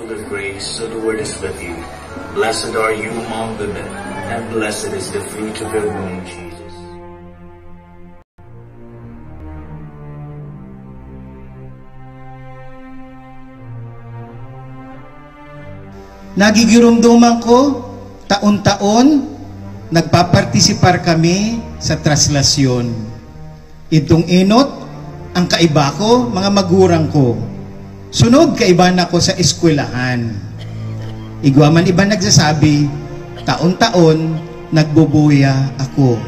full of grace, so the Lord is with you. Blessed are you among women, and blessed is the fruit of your womb, Jesus. Nagigirumduman ko, taon-taon, nagpapartisipar kami sa traslasyon. Itong inot, ang kaiba ko, mga magurang ko. Sunod kaiba na ko sa eskwelahan. Igwaman iba nagsasabi, taon-taon, nagbubuya ako.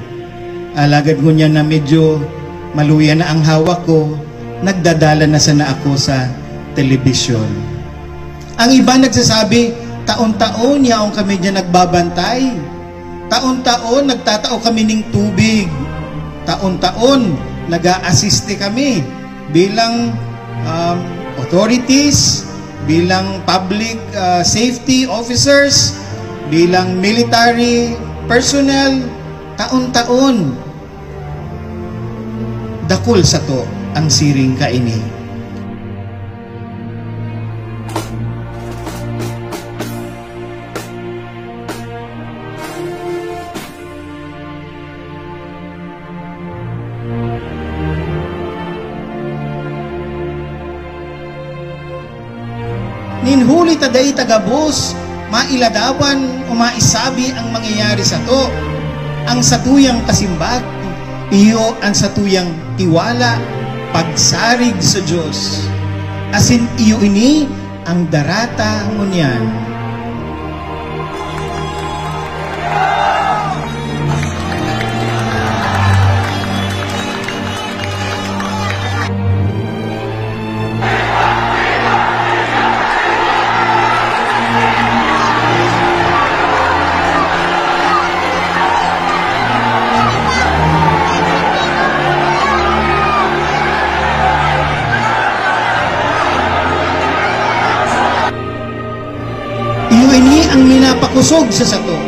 Alagad ko niya na medyo maluya na ang hawak ko, nagdadala na sana ako sa telebisyon. Ang iba nagsasabi, taon-taon yaong kami dyan nagbabantay. Taon-taon nagtatao kami ng tubig. Taon-taon nag-a-assiste kami bilang authorities, bilang public safety officers, bilang military personnel. Taon-taon dakol sa to ang siring kaini. Ninhuli taday tagabos, mailadawan o maisabi ang mangyayari sa to. Ang satuyang kasimbag, iyo ang satuyang tiwala, pagsarig sa Diyos. Asin iyo ini ang darata ngunyan. Ang minapakusog sa sato,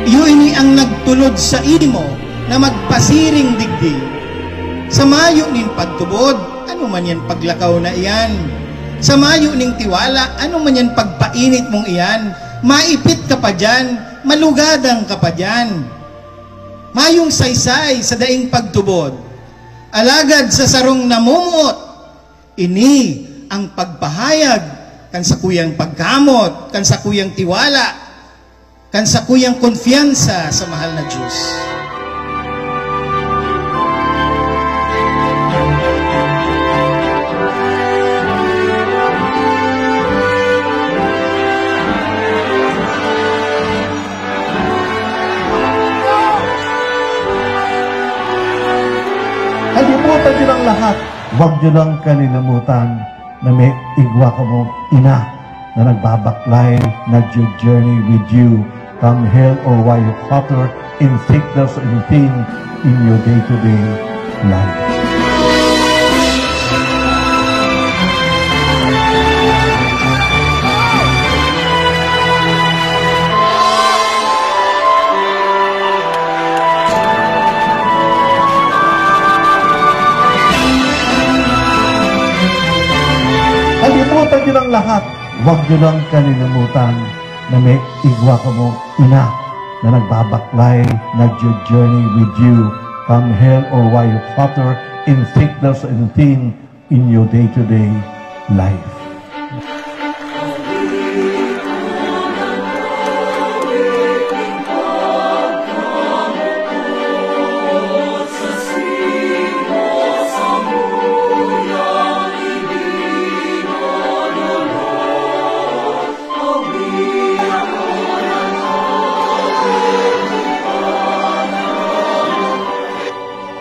iyo ini ang nagtulod sa imo na magpasiring digdi. Sa mayo ning pagtubod, ano man yan paglakaw na iyan. Sa mayo ning tiwala, ano man yan pagpainit mong iyan. Maipit ka pa dyan, malugadang ka pa dyan. Mayong saysay sa daing pagtubod, alagad sa sarong namumuot, ini ang pagpahayag kan sa kuyang pagkamot, kan sa kuyang tiwala, kan sa kuyang konfiyansa sa mahal na Diyos. Kalimutan nyo lang lahat. Huwag nyo lang kalimutan na may igwa ka mong ina na nagbabaklay, nag-journey with you from hell or while you falter in sickness or in pain in your day-to-day life. Kalimutan nyo lang lahat. Huwag nyo lang kalimutan na may igwa ka mong ina na nagbabaklay, nag-journey with you from hell or while you falter in sickness or in pain in your day-to-day life.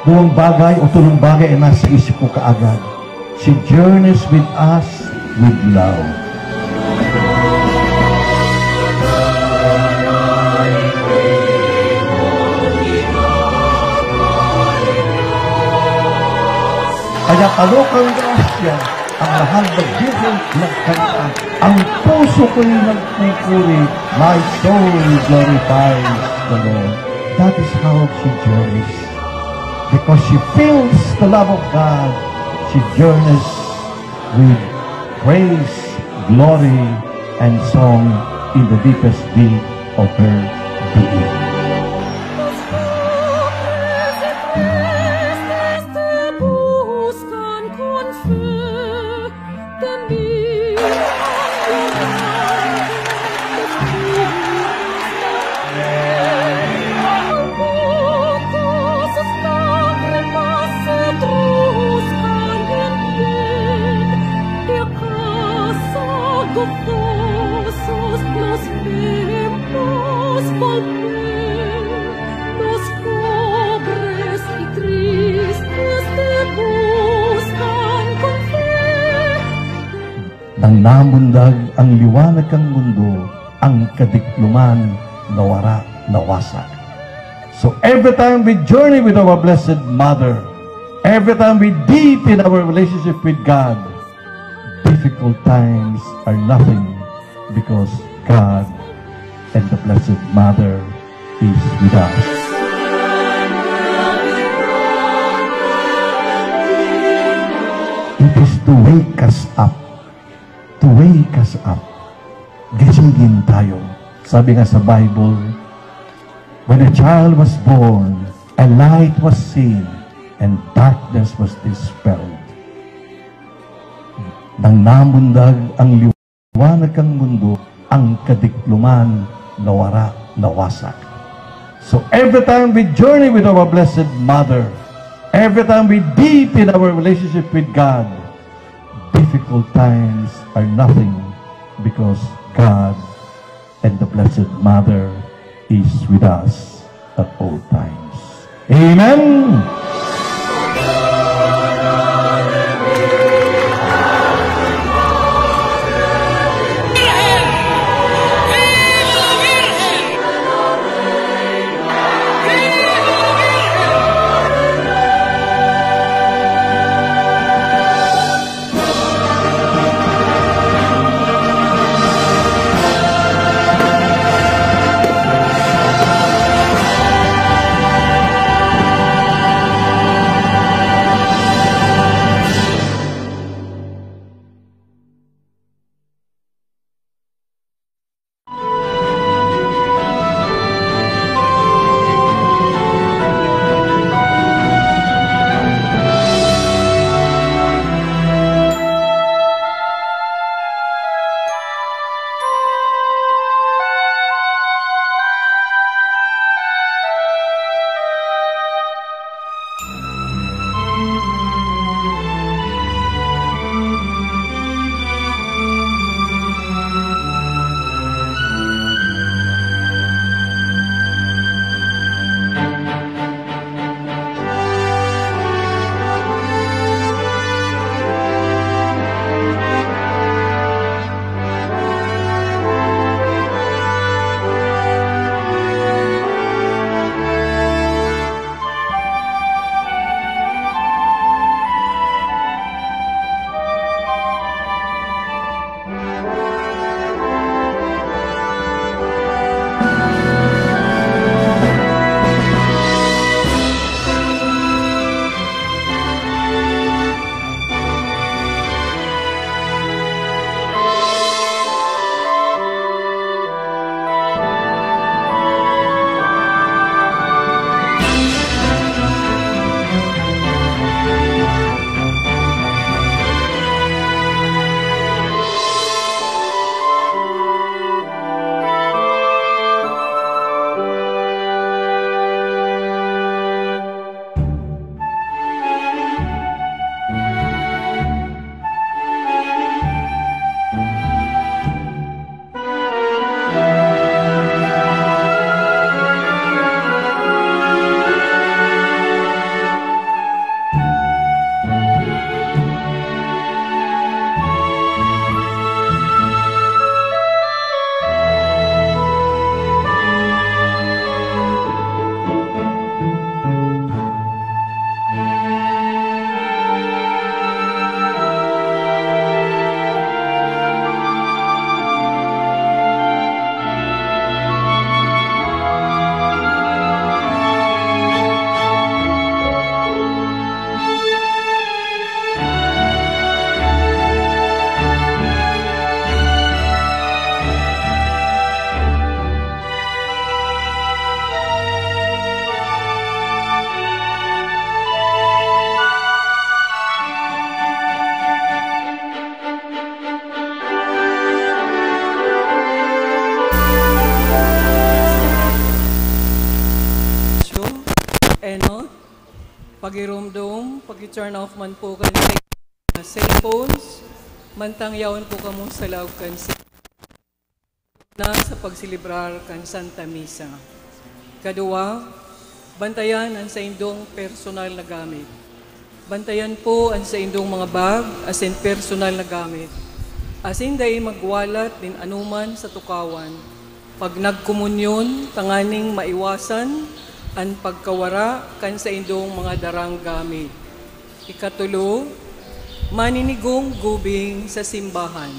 Buong bagay o tulong bagay ay nasa isip ko kaagad. She journeys with us with love. Kaya kalokang grasya ang mahal na different ng kanta. Ang puso ko'y nagpupuri, my soul glorifies the Lord. That is how she journeys. Because she feels the love of God, she journeys with praise, glory, and song in the deepest deep of her being. Nang namundag ang liwanag ng mundo, ang kadikluman nawara, nawasak. So every time we journey with our Blessed Mother, every time we deepen our relationship with God, difficult times are nothing because God and the Blessed Mother is with us. It is to wake us up. To wake us up. Gisingin tayo. Sabi nga sa Bible, when a child was born, a light was seen, and darkness was dispelled. Nang namundag ang liwanag ng mundo, ang kadikluman nawara, nawasak. So every time we journey with our Blessed Mother, every time we deepen our relationship with God, difficult times are nothing because God and the Blessed Mother is with us at all times. Amen! Pagirumdum, pag-turn off man po kan cellphones, mantangyawan po kamo sa loob kan na sa pagsilibrar kan Santa Misa. Kadua, bantayan ang sa indong personal na gamit. Bantayan po ang sa indong mga bag as in personal na gamit. As in day magwalat din anuman sa tukawan. Pag nagkomunyon, tanganing maiwasan ang pagkawara kan sa indong mga darang gamit. Ikatulo, maninigong gubing sa simbahan.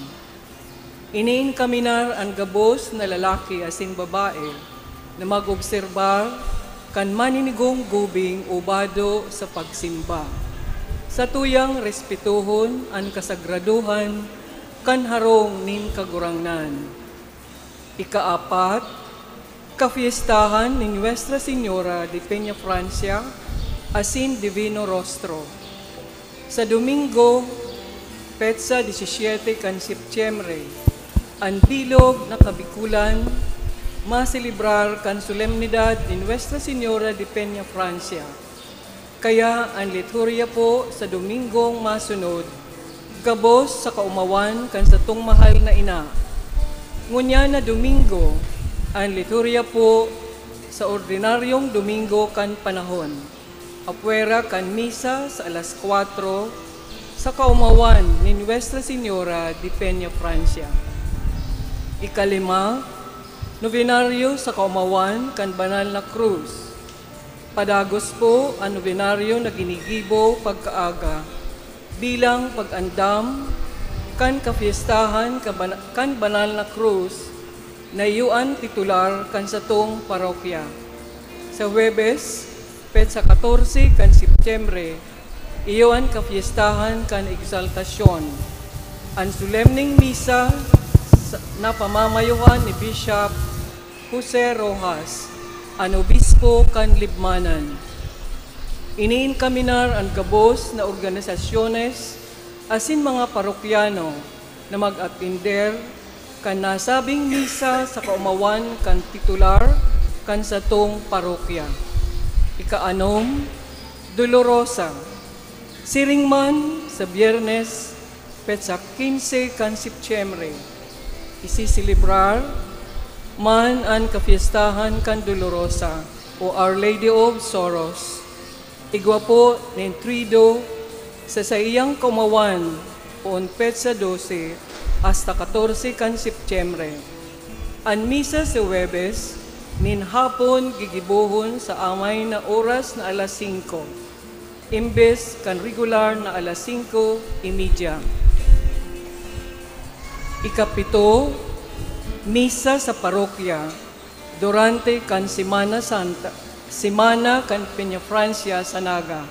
Iniin kaminar ang gabos na lalaki as in babae na mag-obserbar kan maninigong gubing ubado sa pagsimba. Sa tuyang respetuhon ang kasagraduhan kan harong nin kagurangnan. Ikaapat, kafiestahan ni Nuestra Señora de Peña Francia asin Divino Rostro. Sa Domingo, petsa 17 kan Setyembre, ang bilog na kabikulan maselebrar kan solemnidad ni Nuestra Señora de Peña Francia. Kaya ang liturya po sa Domingong masunod, gabos sa kaumawan kan sa tung mahal na ina. Ngunya na Domingo, ang liturya po sa ordinaryong Domingo kan panahon. Apwera kan misa sa alas 4 sa kaumawan ni Nuestra Señora de Peña Francia. Ikalima, novenaryo sa kaumawan kan banal na krus. Padagos po ang novenaryo na ginigibo pagkaaga bilang pag-andam kan kafiestahan kan banal na krus na iyuan titular kan satong parokya. Sa Huwebes, petsa 14 kan Setyembre, iyuan kafiestahan kan exaltasyon. Ang solemning misa na pamamayuhan ni Bishop Jose Rojas, ang obispo kan Libmanan. Iniin kaminar ang gabos na organisasyones asin mga parokyano na mag-atinder kan nasabing misa sa kaumawan kan titular kan satong parokya. Ikaanom, Dolorosa. Siringman sa Biyernes, petsa 15 kan Setyembre, isisilibrar man ang kafiestahan kan Dolorosa o Our Lady of Sorrows. Igwa po ng Trido sa iyang kaumawan o petsa 12 hasta 14 kan Setyembre. Ang misa sa Huwebes, nin hapon gigibuhon sa amay na oras na alas 5, imbes kan regular na alas 5:30. Ikapito, misa sa parokya durante kan Semana Santa, Semana kan Peña Francia sa Naga.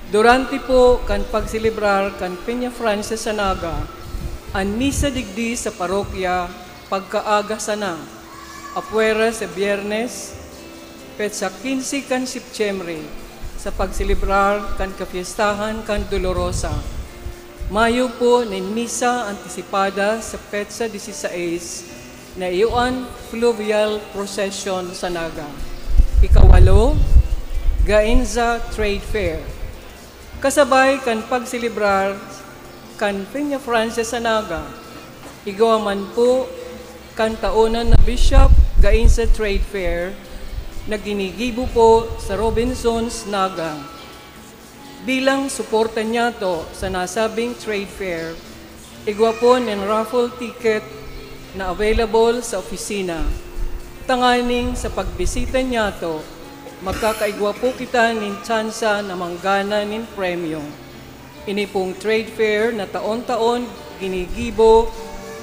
Durante po kan pagsilibrar kan Peña Francia sa Naga, ang misa digdi sa parokya pagkaaga sana, apwera sa Biyernes, petsa 15 kan Setyembre, sa pagsilibrar kan kafiestahan kan Dolorosa. Mayo po nin misa antisipada sa petsa 16 na iyuan fluvial procession sa Naga. Ikawalo, Gainza Trade Fair. Kasabay kan pagsilibrar kan Peña Francia sa Naga, igawa man po kan taonan na Bishop Gainza Trade Fair na ginigibo po sa Robinsons Naga. Bilang suporta niya to sa nasabing trade fair, igwa po ng raffle ticket na available sa opisina. Tanganing sa pagbisita niya to, magkakaigwa po kita nin tsansa na manggana nin premyo. Ini pong trade fair na taon-taon ginigibo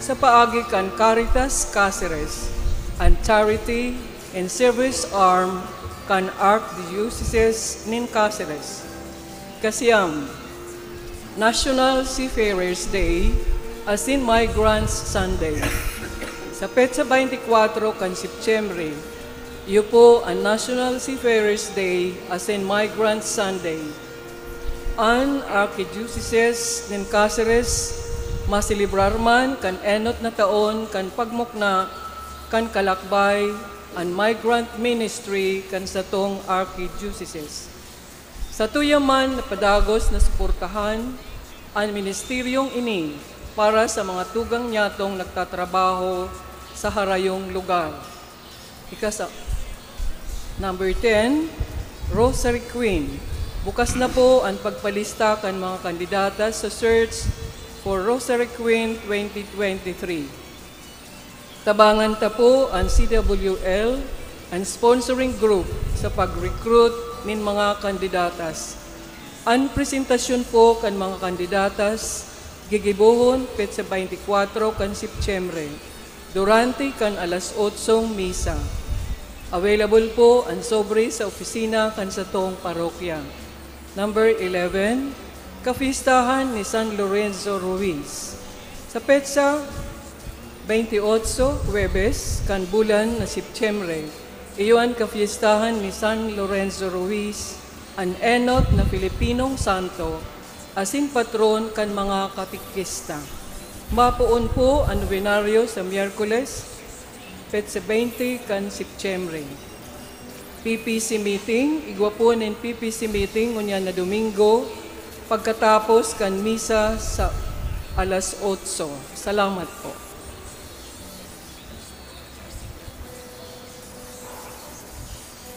sa paagi kan Caritas Cáceres, ang charity and service arm kan Archdiocese nin Cáceres. Kasiyam, National Seafarers Day as in Migrants Sunday. Sa petsa 24 kan Setyembre, iyo po ang National Seafarers Day as in Migrants Sunday. Ang Archdiocese ng Cáceres masilibrar man kan enot na taon kan pagmukna kan kalakbay ang migrant ministry kan satong Archdiocese. Sa tuyaman na padagos na suportahan ang ministeryong ini para sa mga tugang nyatong nagtatrabaho sa harayong lugar. Number 10, Rosary Queen. Bukas na po ang pagpalista kan mga kandidata sa search for Rosary Queen 2023. Tabangan ta po ang CWL, ang sponsoring group sa pag-recruit nin mga kandidatas. Ang presentasyon po kan mga kandidatas gigibuhon petsa 24 kan Setyembre durante kan alas 8 misa. Available po ang sobre sa opisina kan sa tong parokya. Number 11, kapistahan ni San Lorenzo Ruiz. Sa petsa 28, Huwebes, kan bulan na Setyembre, iyon kapistahan ni San Lorenzo Ruiz, ang enot na Pilipinong santo, asin patron kan mga katikista. Mapuon po ang nobenaryo sa Miyerkules, petsa 20 kan Setyembre. PPC meeting, igwa po ng PPC meeting ngunya na Domingo, pagkatapos kan misa sa alas 8. Salamat po.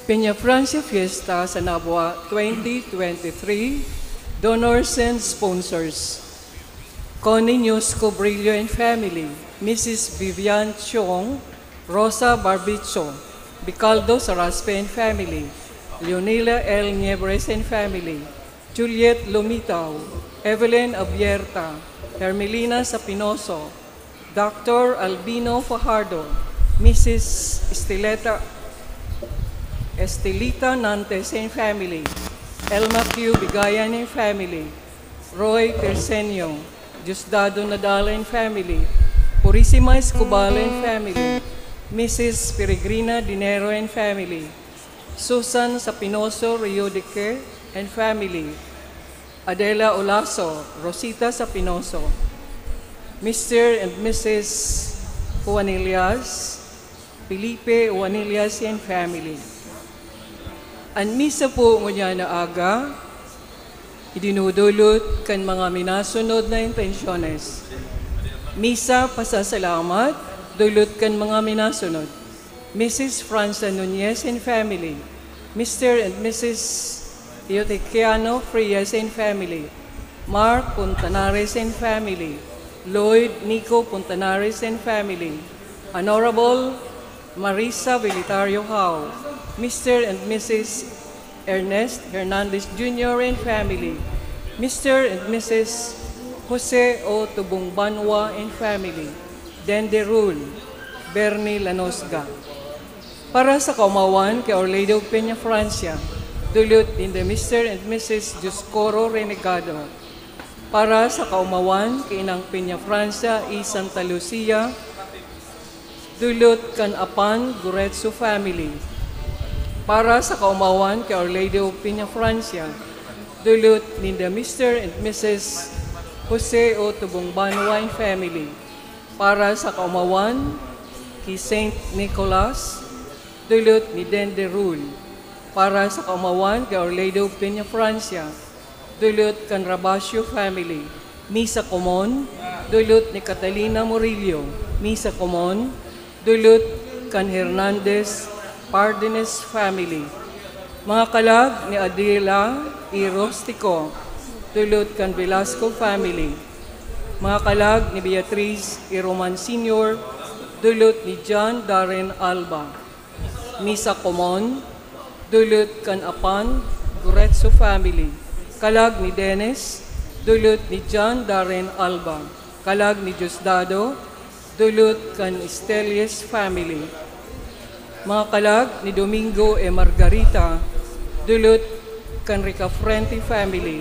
Peña Francia Fiesta sa Nabua 2023, donors and sponsors. Connie Nusco Brillo and family, Mrs. Vivian Chong, Rosa Barbicho, Bicaldo Saraspe and family, Leonila L. Niebres and family, Juliet Lumitaw, Evelyn Abierta, Hermelina Sapinoso, Dr. Albino Fajardo, Mrs. Estelita Nantes and family, Elma Q. Bigayan and family, Roy Tersenio, Diosdado Nadal and family, Purisima Escobar and family, Mrs. Peregrina Dinero and family, Susan Sapinoso Riodeque and family, Adela Olaso, Rosita Sapinoso, Mr. and Mrs. Juanillas, Felipe Juanillas and family. Ang misa po ngunya na aga, idinudulot kan mga minasunod na intensyones. Misa pasasalamat, dulot kan mga minasunod. Mrs. Franza Nunez and family, Mr. and Mrs. Eutiquiano Frias and family, Mark Puntanares and family, Lloyd Nico Puntanares and family, Honorable Marisa Velitario Hao, Mr. and Mrs. Ernest Hernandez Jr. and family, Mr. and Mrs. Jose O. Tubongbanwa and family, Dende Rule, Bernie Lanosga. Para sa kaumawan kay Orlando Peña Francia, dulot in the Mr. and Mrs. Dioscoro Renegado. Para sa kaumawan kay Inang Peña Francia y Santa Lucia, dulot kan Apan Guretso family. Para sa kaumawan kay Orlando Peña Francia, dulot ni the Mr. and Mrs. Jose O. Tubongbanwa and family. Para sa kaumawan kay St. Nicholas, dulot ni Dende Rule. Para sa kaumawan kay Orlando Peña Francia, dulot kan Rabasio family. Misa Comon, dulot ni Catalina Murillo. Misa Comon, dulot kan Hernandez Pardenes family. Mga kalag ni Adela E. Rostico, dulot kan Velasco family. Mga kalag ni Beatriz E. Roman Sr., dulot ni John Darren Alba. Misa Comon, dulot kan Apan Guretso family. Kalag ni Dennis, dulot ni John Darren Alba. Kalag ni Diosdado, dulot kan Estelies family. Mga kalag ni Domingo E. Margarita, dulot kan Ricafrente family.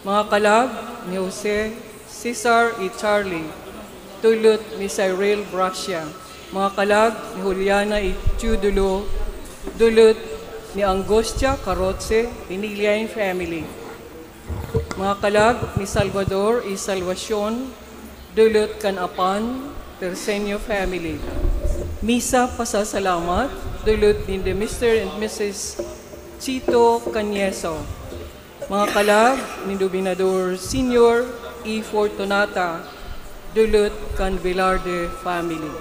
Mga kalag ni Jose Cesar E. Charlie, dulot ni Cyril Bracia. Mga kalag ni Juliana E. Chudulo, dulot ni Angostia Carotse, Inilia family. Mga kalag ni Salvador E. Salvacion, dulot kan Apan Tersenio family. Misa pasasalamat, dulot ni the Mr. and Mrs. Chito Canieso. mga kalag ni Dominador Senior E. Fortunata, Dulot kan Velarde family.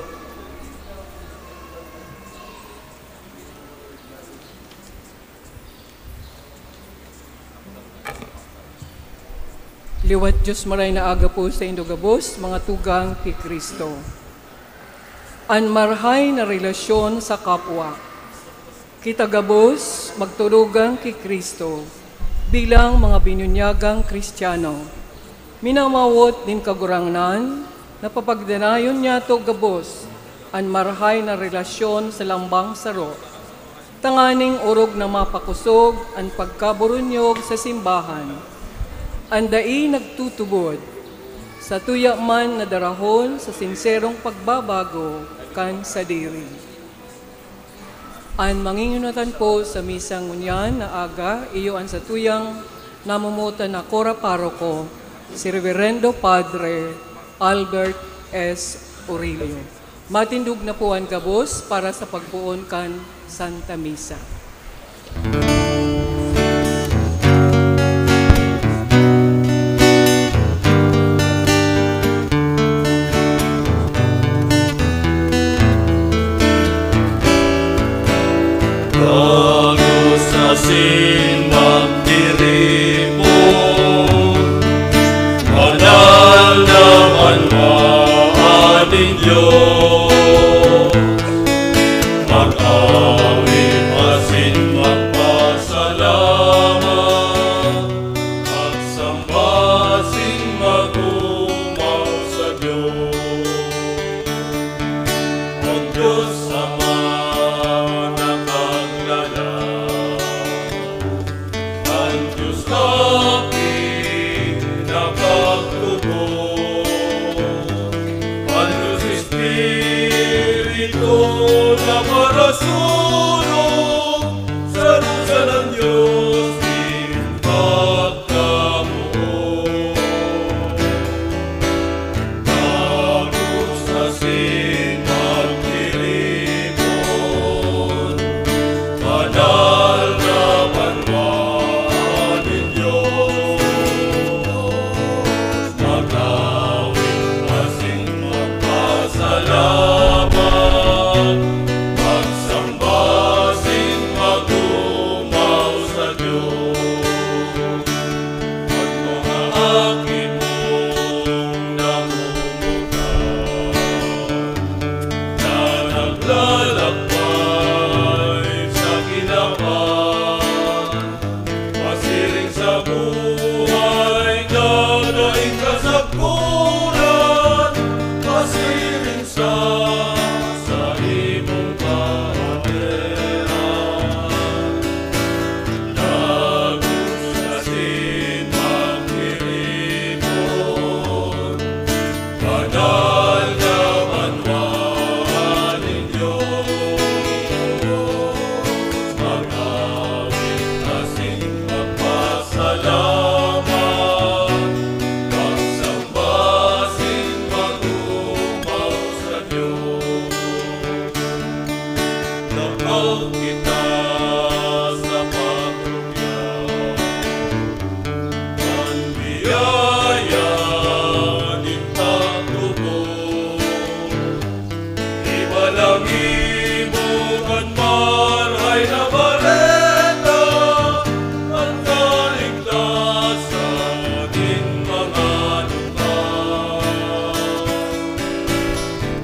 Liwat Diyos maray na aga po sa Indogabos, mga tugang kay Kristo. Anmarhay na relasyon sa kapwa. Kita gabos, magturugang kay Kristo, bilang mga binunyagang Kristiyano. Minamawot din kagurangnan, napapagdanayon niya to gabos, anmarhay na relasyon sa lambang saro. Tanganing urog na mapakusog, ang pagkaburunyog sa simbahan. Andai nagtutubod, sa tuya man na darahon sa sinserong pagbabago kan sa diri. An mangingunatan po sa misang ngunyan na aga, iyo an sa tuyang namumutan na Kora Paroko, si Reverendo Padre Albert S. Aurelio. Matindog na po ang gabos para sa pagbuon kan Santa Misa. Sin magdiribo, manal naman maaning Diyos, mag-awit asin magpasalamat, magsambasin magumaw sa Diyos. Ang Diyos Ama na marasulong sa rusa ng Diyos din pagkamuo. Tagus na sin magdirimon, banal na banwanin Diyos, magawin asing magpasalamat. Magsambasin magumaw sa Diyos, at mga akin mong namumutan na naglalakbay sa kilapan, masiring sa buhay na daing kasagpuran, masiring sa imong kahateran. Tagus na sin magdirimon, banal na banwanin Diyos, mag-awit asin magpasalamat, magsambasin magumaw sa Diyos. Napag kita sa pagrumya, ang biyaya ni pagtubog, ibalangin mo ang marhay na bareta, ang kaligtasan din mga lugar.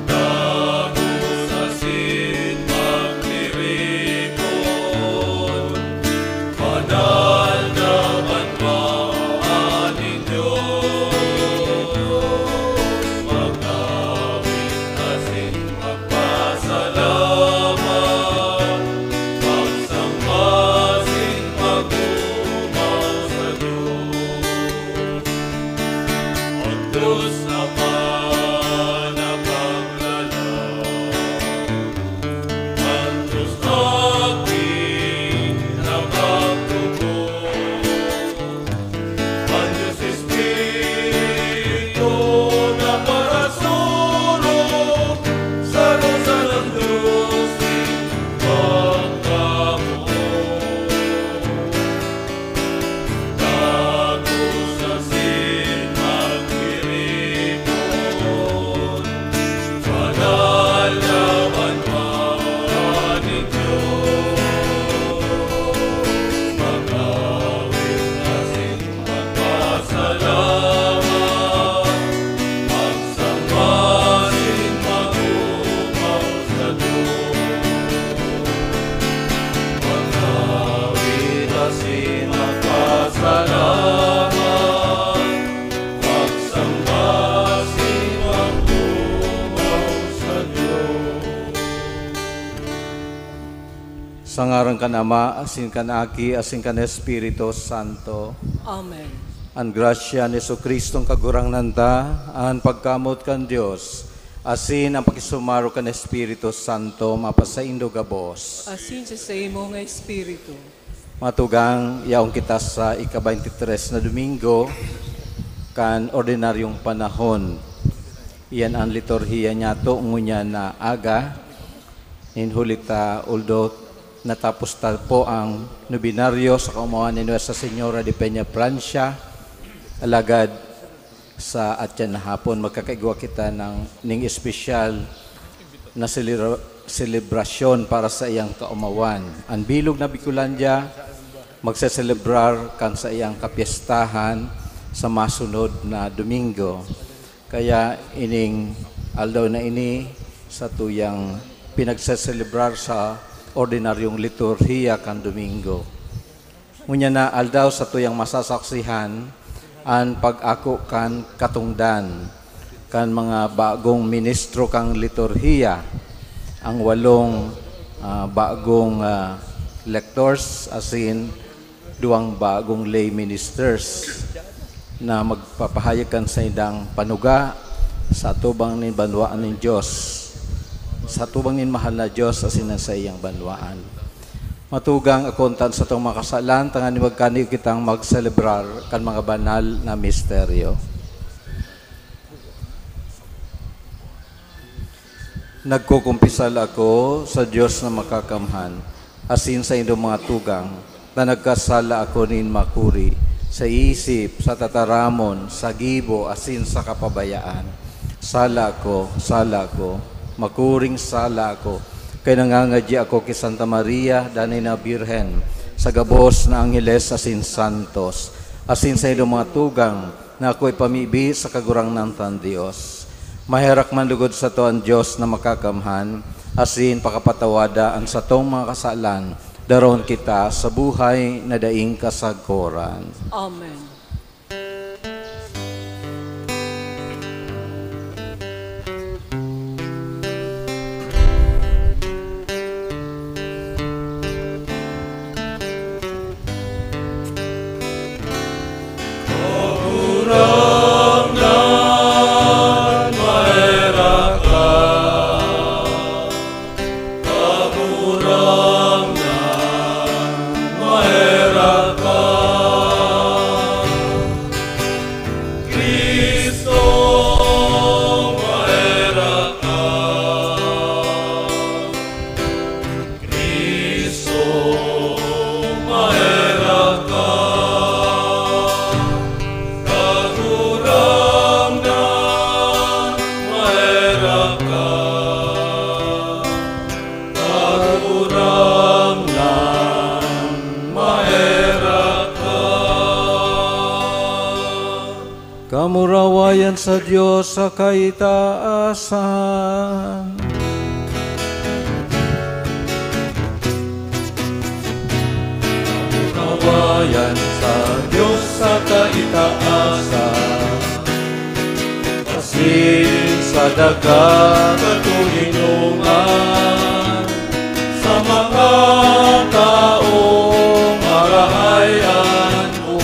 Tagus na sin magdirimon, banal na banwanin Diyos, mag-awit asin magpasalamat, magsambasin magumaw sa Diyos. Ang Diyos naman na paglalang, ang Diyos aking nakatubog, ang Diyos Espiritu na marasulong sa rusa ng Diyos din pagkamuo. Sa ngaran kan Ama, asin kan Aki, asin kan Espiritu Santo. Amen. Ang grasya ni Jesucristong kagurang nanta, ang pagkamot kan Dios, asin ang pakisumaro kan Espiritu Santo, mapasaindo gabos. Asin sa imo nga Espiritu. Matugang, yaong kita sa ika-23 na Domingo, kan ordinaryong panahon. Iyan ang liturhiya niya to, ngunya na aga, inhulita uldo, natapos ta po ang nobinaryo sa kaumawan ni Nuestra Señora de Peña, Francia. Alagad sa atyan na hapon, magkakaigwa kita ng espesyal na selebrasyon para sa iyang kaumawan. Ang bilog na Bicolandia, magseselebrar kan sa iyang kapiestahan sa masunod na Domingo. Kaya ining aldaw na ini sa tuyang pinagseselebrar sa ordinaryong liturhiya kan Domingo. Ngunya na aldaw sa tuyang masasaksihan ang pag-ako kan katungdan kan mga bagong ministro kang liturhiya, ang 8 bagong lectors, asin 2 bagong lay ministers na magpapahayag kan sa idang panuga sa tubang ni banwaan ng Diyos, sa tubang ni mahal na Diyos asin sa iyang banwaan. Matugang akontan sa itong makasalan, tangan ni magkani kitang magselebrar kan mga banal na misteryo. Nagkukumpisal ako sa Diyos na makakamhan, asin sa inyong mga tugang, na nagkasala ako nin makuri, sa isip, sa tataramon, sa gibo, asin sa kapabayaan. Sala ko, makuring sala ko, kay nangangadya ako kay Santa Maria, danay na Birhen, sa gabos na Angeles asin Santos, asin sa inyong mga tugang, na ako'y pamibi sa kagurang ng tan Diyos. Maherak man lugod sa to ang Diyos na makakamhan, asin pakapatawada ang sa tong mga kasalan, daron kita sa buhay na daing kasagkoran. Amen. Kamurawayan sa Diyos sa kaitaasan. Kamurawayan sa Diyos sa kaitaasan. Asin sa dagat katulinungan, sa mga taong marahayan mo.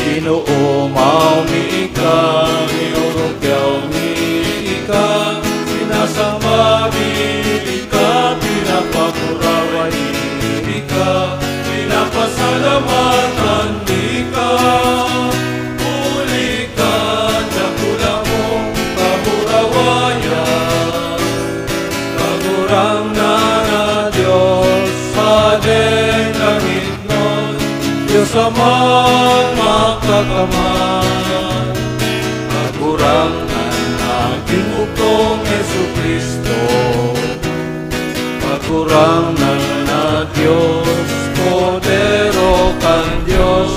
Ginoo mao mi ika, niurong kyaw mi ika, sinasama mi ika, pinapakuraway ika, pinapasalamatan ika. Uli ka, dakula mong kamurawayan, kagurang na Diyos sa den langit nun, Diyos amang makakaman. Kagurangan aking bukong Jesucristo, kagurangan na Diyos, podero kan Diyos,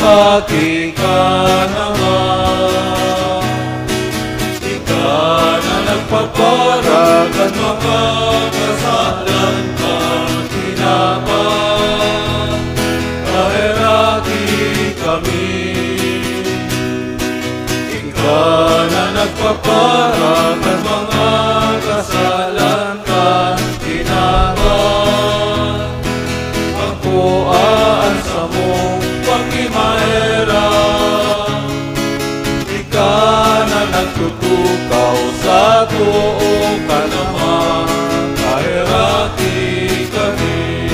aki ka naman. Ika na nagpaparagan mga kasalan ka tinaman, kaheraki kami. Ika na nagpaparagan mga kasalan ka tinaman, tuo ka naman, kahirati kami.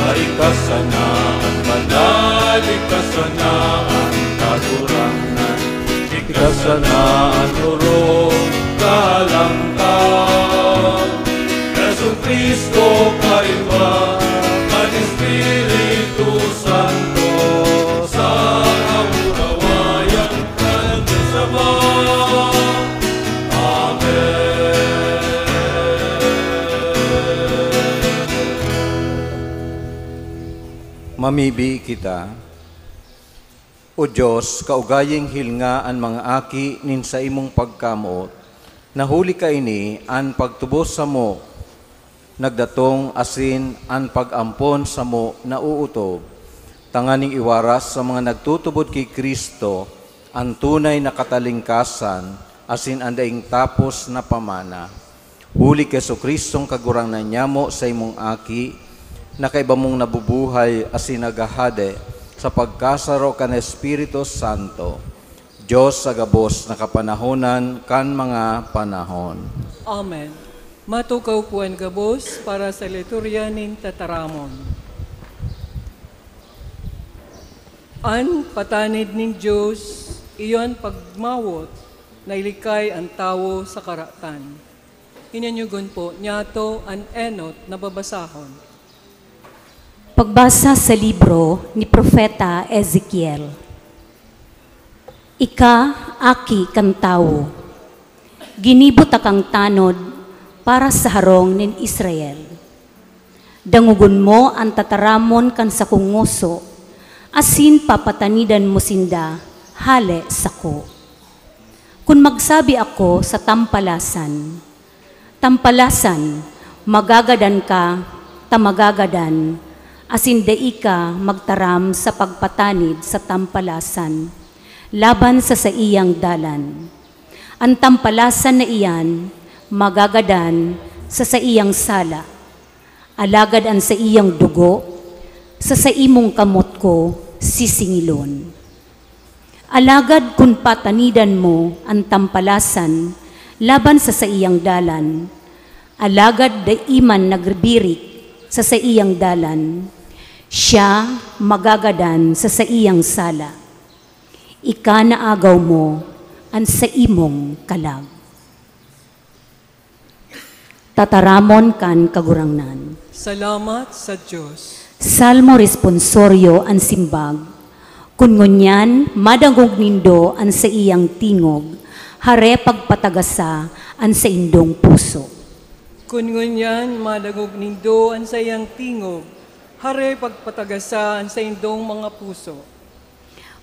Ay kasanaan, banal, ikasanaan, kagurangan, ikasanaan, turong kalangkan. Yesu Kristo kaiba, at Espiritu Santo, sa kaurawayan ka nagsama. Mamibi kita, O Diyos, kaugayeng hilngaan mga aki nin sa imong pagkamot, nahuli ka ini an pagtubos sa mo, nagdatong asin an pag-ampon sa mo nauutob, tanganing iwaras sa mga nagtutubod kay Kristo, ang tunay na katalingkasan, asin ang daing tapos na pamana. Huli kay Kristong kagurangnan niya mo sa imong aki, na kaiba mong nabubuhay asin nagahade sa pagkasaro kan Espiritu Santo, Diyos sa gabos na kapanahonan kan mga panahon. Amen. Matukaw po ang gabos para sa liturya nin tataramon. An patanid nin Diyos, iyon pagmawot, na ilikay ang tao sa karatan. Inanyugon po, nyato an enot na babasahon. Pagbasa sa libro ni Propeta Ezekiel. Ika, aki kang tao, ginibot akang tanod para sa harong nin Israel. Dangugon mo ang tataramon kan sa kunguso, asin papatanidan mo sinda, hale sako. Kung magsabi ako sa tampalasan, magagadan ka, tamagagadan, asin dai ka magtaram sa pagpatanid sa tampalasan, laban sa iyang dalan. Ang tampalasan na iyan, magagadan sa iyang sala, alagad ang sa iyang dugo, sa imong kamot ko sisingilon. Alagad kung patanidan mo ang tampalasan, laban sa iyang dalan, alagad da iman nagbirik sa iyang dalan, siya magagadan sa iyang sala. Ika na agaw mo ang sa imong kalag. Tataramon kan kagurangnan. Salamat sa Diyos. Salmo responsoryo ang simbag. Kun ngunyan, madangog nindo ang sa iyang tingog, hare pagpatagasa ang sa indong puso. Kun ngunyan, madagog nindo ang sayang tingog, hare pagpatagasaan sa indong mga puso.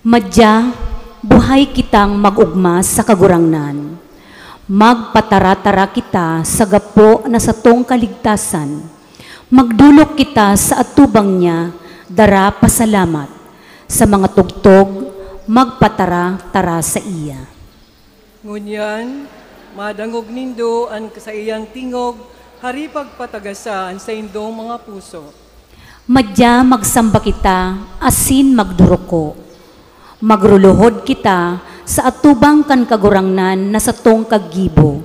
Madya, buhay kitang mag-ugma sa kagurangnan. Magpataratara kita sa gapo na sa tong kaligtasan. Magdulok kita sa atubang niya, dara pasalamat. Sa mga tugtog, magpatara-tara sa iya. Ngunyan, madangog nindo ang sa iyang tingog, hari pagpatagasaan sa indong mga puso. Madya magsamba kita, asin magduruko. Magruluhod kita sa atubang kan kagurangnan na sa tong kagibo.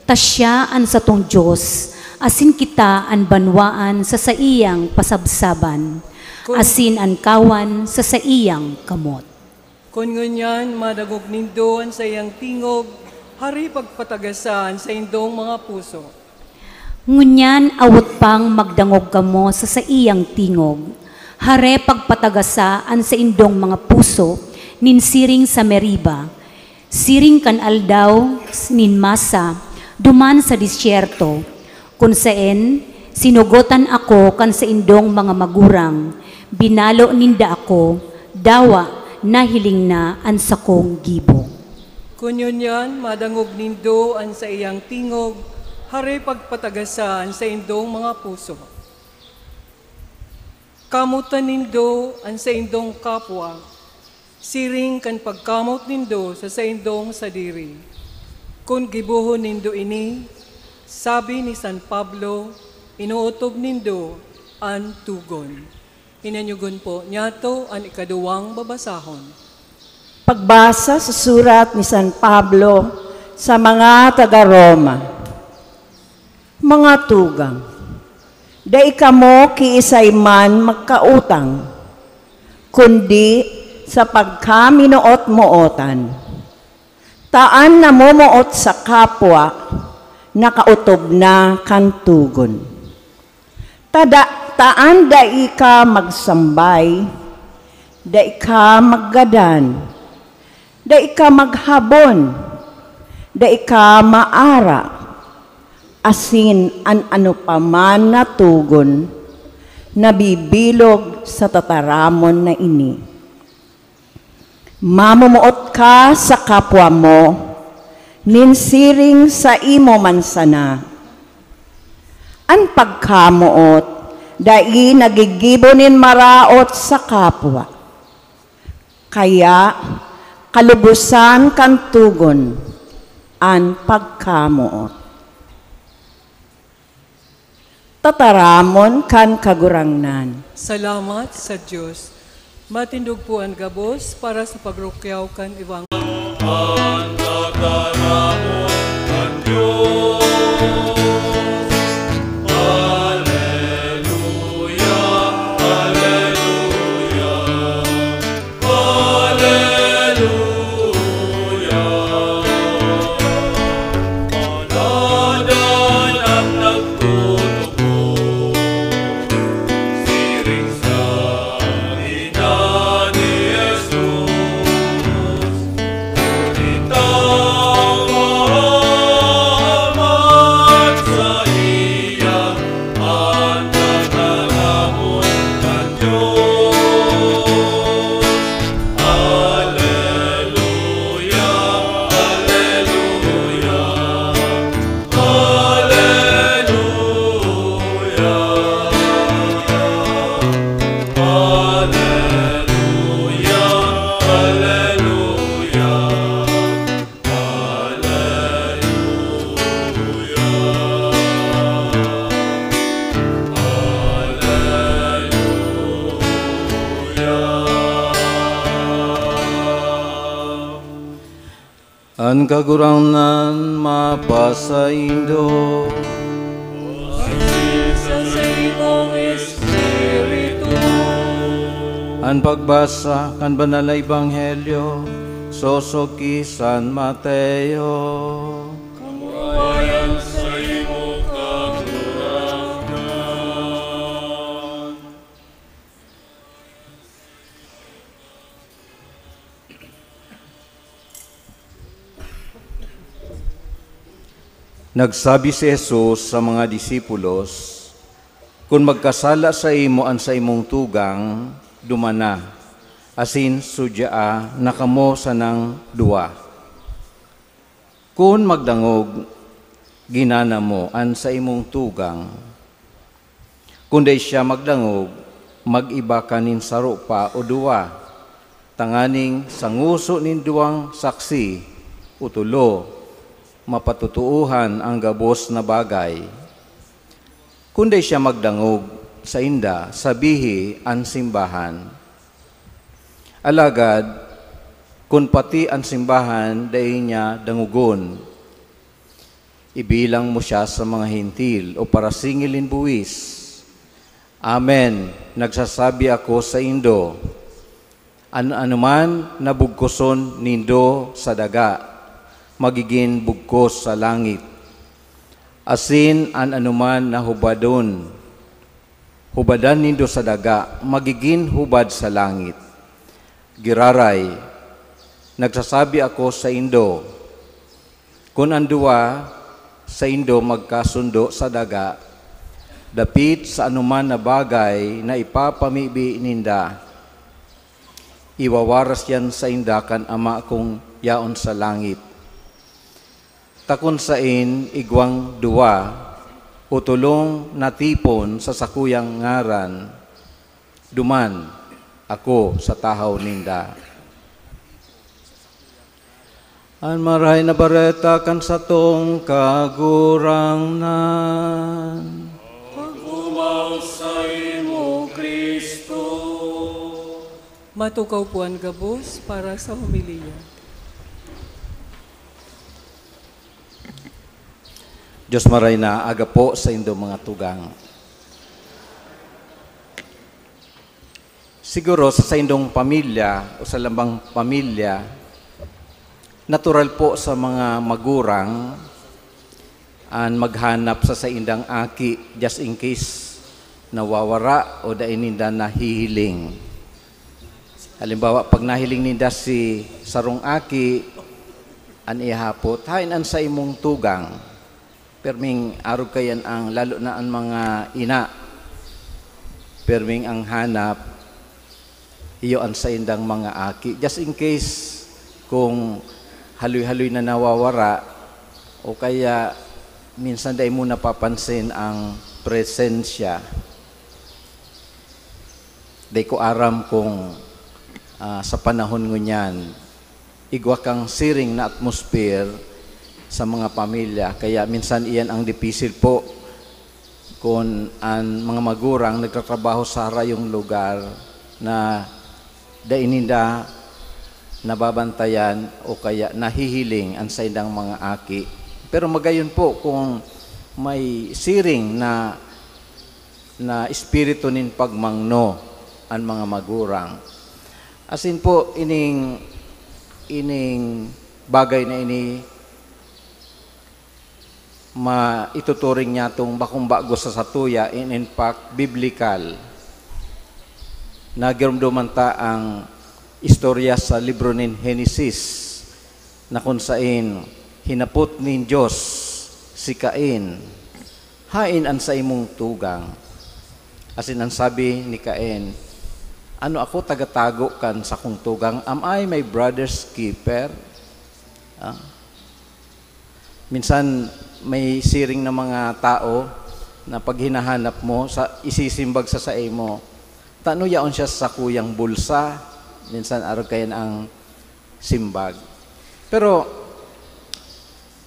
Tasya an sa tong Diyos, asin kita an banwaan sa iyang pasabsaban, asin an kawan sa iyang kamot. Kung ngunyan, madagog nindo ang sa iyang tingog, hari pagpatagasaan sa indong mga puso. Ngunyan awot pang magdangog kamo sa iyang tingog, hare pagpatagasaan sa indong mga puso, nin siring sa Meriba, siring kan aldaw, nin masa, duman sa disyerto, kung saan sinugotan ako kan sa indong mga magurang, binalo ninda ako, dawa nahiling na an sa kong gibo. Kunyon yan, madangog nindo ang sa iyang tingog, hari pagpatagasaan sa indong mga puso. Kamutan nindo ang sa indong kapwa, siring kan pagkamot nindo sa indong sadiri. Kung gibuhon nindo ini, sabi ni San Pablo, inuutob nindo ang tugon. Inanyugon po, nyato ang ikaduwang babasahon. Pagbasa sa surat ni San Pablo sa mga taga-Roma. Mga tugang, dai kamo kiisay man magkautang, kundi sa pagkaminuot-mootan. Taan na mumuot sa kapwa, nakautob na kantugon. Taan dai ka magsambay, dai ka maggadan, dai ka maghabon, dai ka maara, asin ano pa man na tugon, nabibilog sa tataramon na ini. Mamumuot ka sa kapwa mo, ninsiring sa imo mansana. An pagkamuot, dai nagigibonin maraot sa kapwa. Kaya, kalubusan kan tugon, an pagkamuot. Tataramon kan kagurangnan. Salamat sa Diyos. Matindog po ang gabos para sa pagrukyaw kan ibang. Ang tataramon ng Diyos. Alleluia, alleluia, alleluia. Manadan ang nagtutubo, siring sa ina ni Jesus. Itang mahaman sa iya, ang tataramon ng Diyos. Alleluia, alleluia, alleluia, alleluia, alleluia, An kagurangnan mapasaindo. Sa imong Espiritu. An pagbasa kan banal na ebanghelyo sosoki San Mateo. Kamuayan sa imo kagurangan. Nagsabi si Jesus sa mga disipulos, kung magkasala sa imo an sa imong tugang, dumana, asin sudyaa na kamo sanang duwa. Kung magdangog, ginana mo an sa imong tugang. Kundi siya magdangog, mag-iba kanin saro pa o duwa, tanganing sanguso nin duwang saksi, utulo, mapatutuuhan ang gabos na bagay. Kundi siya magdangog sa inda, sabihi ang simbahan. Alagad, kung pati ang simbahan, dahi niya dangugon, ibilang mo siya sa mga hintil o para singilin buwis. Amen, nagsasabi ako sa indo, anuman nabugkoson nindo sa daga, magiging bugkos sa langit. Asin an anuman na hubadan nindo sa daga, magiging hubad sa langit. Giraray, nagsasabi ako sa indo, kung anduwa sa indo magkasundo sa daga, dapit sa anuman na bagay na ipapamibi ninda, iwawaras yan sa inda kan ama kong yaon sa langit. Takon sain igwang duwa, utulong natipon sa sakuyang ngaran, duman ako sa tahaw ninda. An marahay na bareta kan sa tong kagurangnan. Pag-umaw sa imo, Kristo. Matukaw po ang gabos para sa homilya. Diyos maray na aga po sa indo mga tugang. Siguro sa indong pamilya o sa lambang pamilya, natural po sa mga magurang an maghanap sa indang aki just in case nawawara o daininda nahihiling. Halimbawa, pag nahiling ninda si sarong aki, an ihapot, hain an sa imong tugang. Perming arog kayan ang lalo na ang mga ina. Perming ang hanap, iyo ang sa indang mga aki. Just in case kung haloy-haloy na nawawara o kaya minsan dahil mo napapansin ang presensya. Dahil ko aram kung sa panahon ngunyan, igwa kang siring na atmosphere sa mga pamilya. Kaya minsan iyan ang dipisil po kung ang mga magurang nagtatrabaho sa harayong lugar na daininda nababantayan o kaya nahihiling ang sa indang mga aki. Pero magayon po kung may siring na espiritu nin pagmangno ang mga magurang. Asin po ining bagay na ini maituturing niya itong bakong bago sa satuya in fact biblical. Nagirumduman ta ang istorya sa libro nin Genesis na kung saan hinapot nin Diyos si Cain, hain an sa imong tugang. Asin ang sabi ni Cain, ano ako tagatago kan sa kong tugang? Am I my brother's keeper? Minsan may siring na mga tao na pag hinahanap mo, isisimbag sa sae mo, tano yaon siya sa kuyang bulsa, minsan araw kayan ang simbag. Pero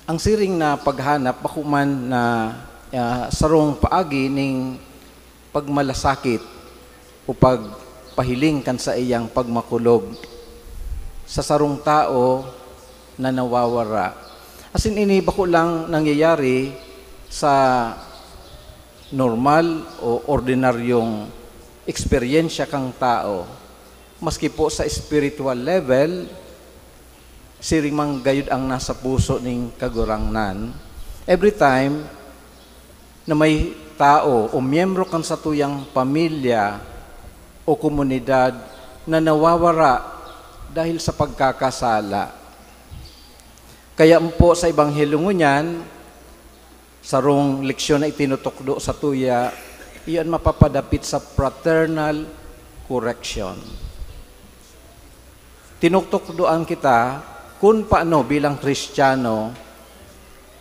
ang siring na paghanap, bakuman na sarong paagi ning pagmalasakit o pagpahiling kan sa iyang pagmakulog sa sarong tao na nawawara. Asin ini bako lang nangyayari sa normal o ordinaryong eksperyensya kang tao. Maski po sa spiritual level, siring mang gayud ang nasa puso ning kagurangnan. Every time na may tao o miyembro kang sa tuyang pamilya o komunidad na nawawara dahil sa pagkakasala. Kaya po sa Ebanghelyo ngunyan, sarong leksyon na itinutukdo sa tuya, iyan mapapadapit sa fraternal correction. Tinuktukdoan kita kung paano bilang Kristiyano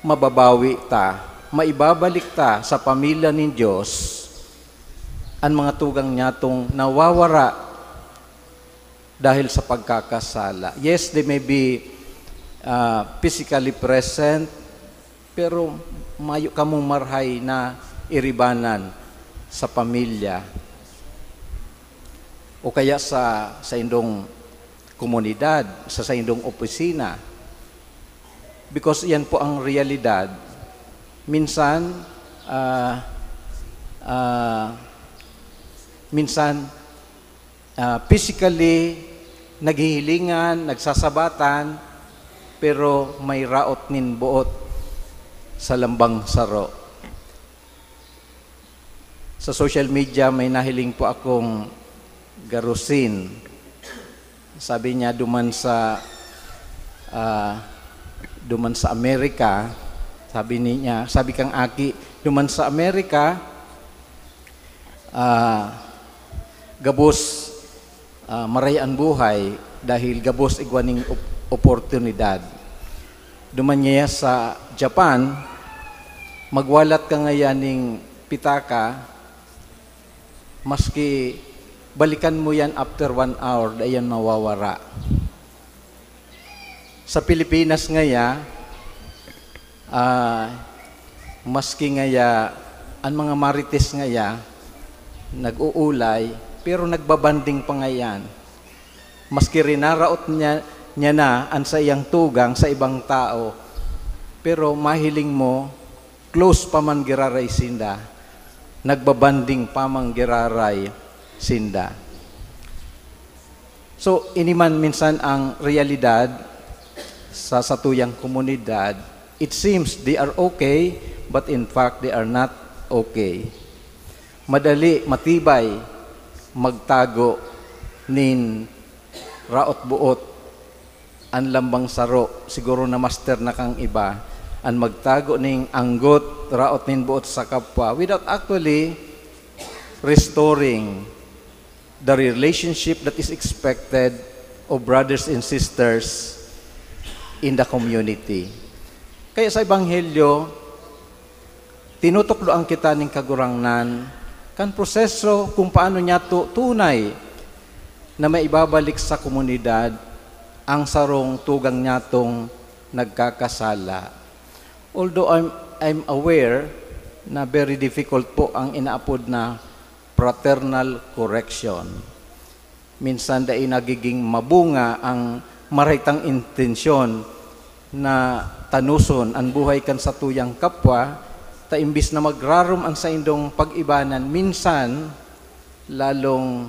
mababawi ta, maibabalik ta sa pamilya ng Diyos ang mga tugang niyatong nawawara dahil sa pagkakasala. Yes, they may be physically present, pero mayo ka mong marhay na iribanan sa pamilya o kaya sa indong komunidad, sa indong opisina. Because yan po ang realidad. Minsan, physically, naghihilingan, nagsasabatan, pero may raot nin buot sa lambang saro. Sa social media, may nahiling po akong garusin. Sabi niya, duman sa Amerika, sabi kang aki, duman sa Amerika, gabos marayan buhay dahil gabos igwaning oportunidad. Duman niya sa Japan, magwalat ka ngayon ng pitaka, maski balikan mo yan after 1 hour, dayan mawawara. Sa Pilipinas ngaya, maski ngaya, ang mga marites ngaya, nag-uulay, pero nagbabanding pa ngayan. Maski rinaraot niya na ang sa iyang tugang sa ibang tao, pero mahiling mo close pa man giraray sinda, nagbabanding pa man giraray sinda. So, iniman minsan ang realidad sa satuyang komunidad, it seems they are okay, but in fact, they are not okay. Madali, matibay, magtago nin raot buot, ang lambang saro, siguro na master na kang iba, ang magtago ning anggot, raot nin buot sa kapwa, without actually restoring the relationship that is expected of brothers and sisters in the community. Kaya sa Ebanghelyo, tinutukloan kita ning kagurangnan, kan proseso kung paano niya tunay na maibabalik sa komunidad ang sarong tugang niyatong nagkakasala. Although I'm aware na very difficult po ang inaapod na fraternal correction. Minsan dahil nagiging mabunga ang maraitang intensyon na tanuson ang buhay kan sa tuyang kapwa, ta imbis na magrarom ang sa indong pag-ibanan, minsan lalong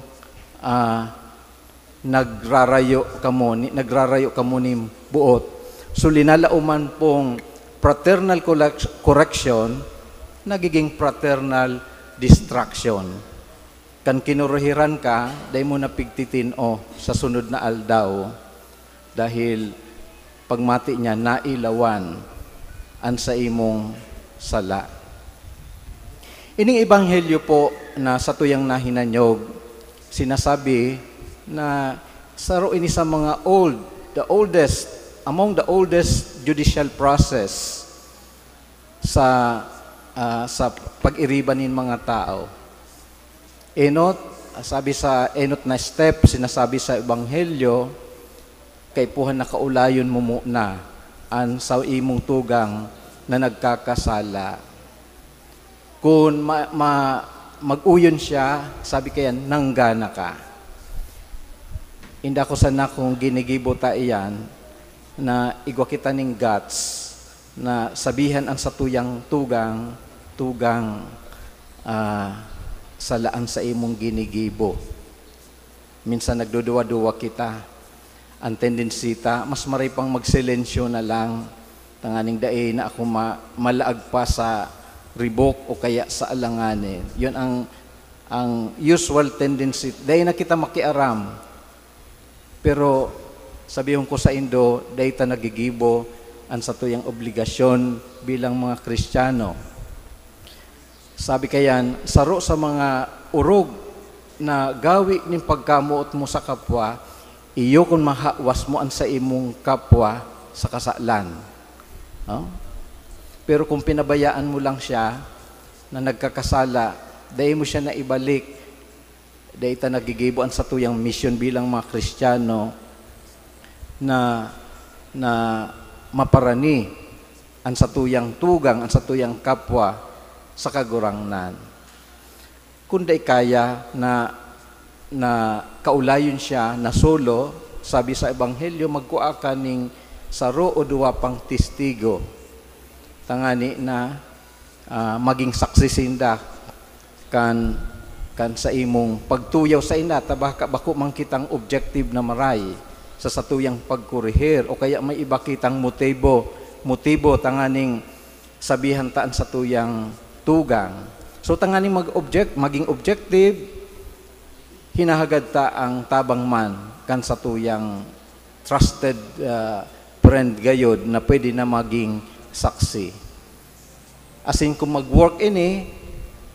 nagrarayo kamo ni buot. So linalauman pong fraternal correction, nagiging fraternal distraction. Kan kinuruhiran ka, dahil mo napigtitin sa sunod na aldaw, dahil pagmati niya, nailawan ang sa imong sala. Ining ebanghelyo po na sa tuyang nahinanyog, sinasabi na saro ini sa mga among the oldest judicial process sa pag-iriban ng mga tao. Sabi sa enot na step, sinasabi sa ebanghelyo, kay puhan nakaulayon mo muna ang sa imong tugang na nagkakasala. Kung mag-uyon siya, sabi kaya, nanggana ka. Hindi ako sana kung ginigibo ta iyan, na igwa kita ning guts, na sabihan ang satuyang tugang salaan sa imong ginigibo. Minsan nagduduwa-duwa kita. Ang tendency ta, mas maray pang magsilensyo na lang, tanganing dae na ako malaag pa sa ribok o kaya sa alanganin. Yun ang usual tendency. Dae na kita makiaram. Pero sabihin ko sa Indo, dae ta nagigibo ang satuyang obligasyon bilang mga Kristiyano. Sabi kayan, saro sa mga urog na gawi ng pagkamuot mo sa kapwa, iyo kung mahawas mo ang sa imong kapwa sa kasalan. Pero kung pinabayaan mo lang siya na nagkakasala, dahil mo siya na ibalik, dahil ta nagigibo ang satuyang mission bilang mga Kristiyano na maparani ang satuyang tugang, ang satuyang kapwa sa kagurangnan. Kung day kaya na kaulayon siya na solo, sabi sa ebanghelyo, magkuha ka ning saro o duwa pang testigo. Tangani na maging saksisinda kan sa imong pagtuyaw sa ina, bako mang kitang objective na maray sa satuyang pagkurihir o kaya may iba kitang motibo tanganing sabihan taan sa tuyang tugang. So tanganing maging objective, hinahagad ta ang tabang man kan sa tuyang trusted friend gayod na pwede na maging saksi. Asin kung mag-work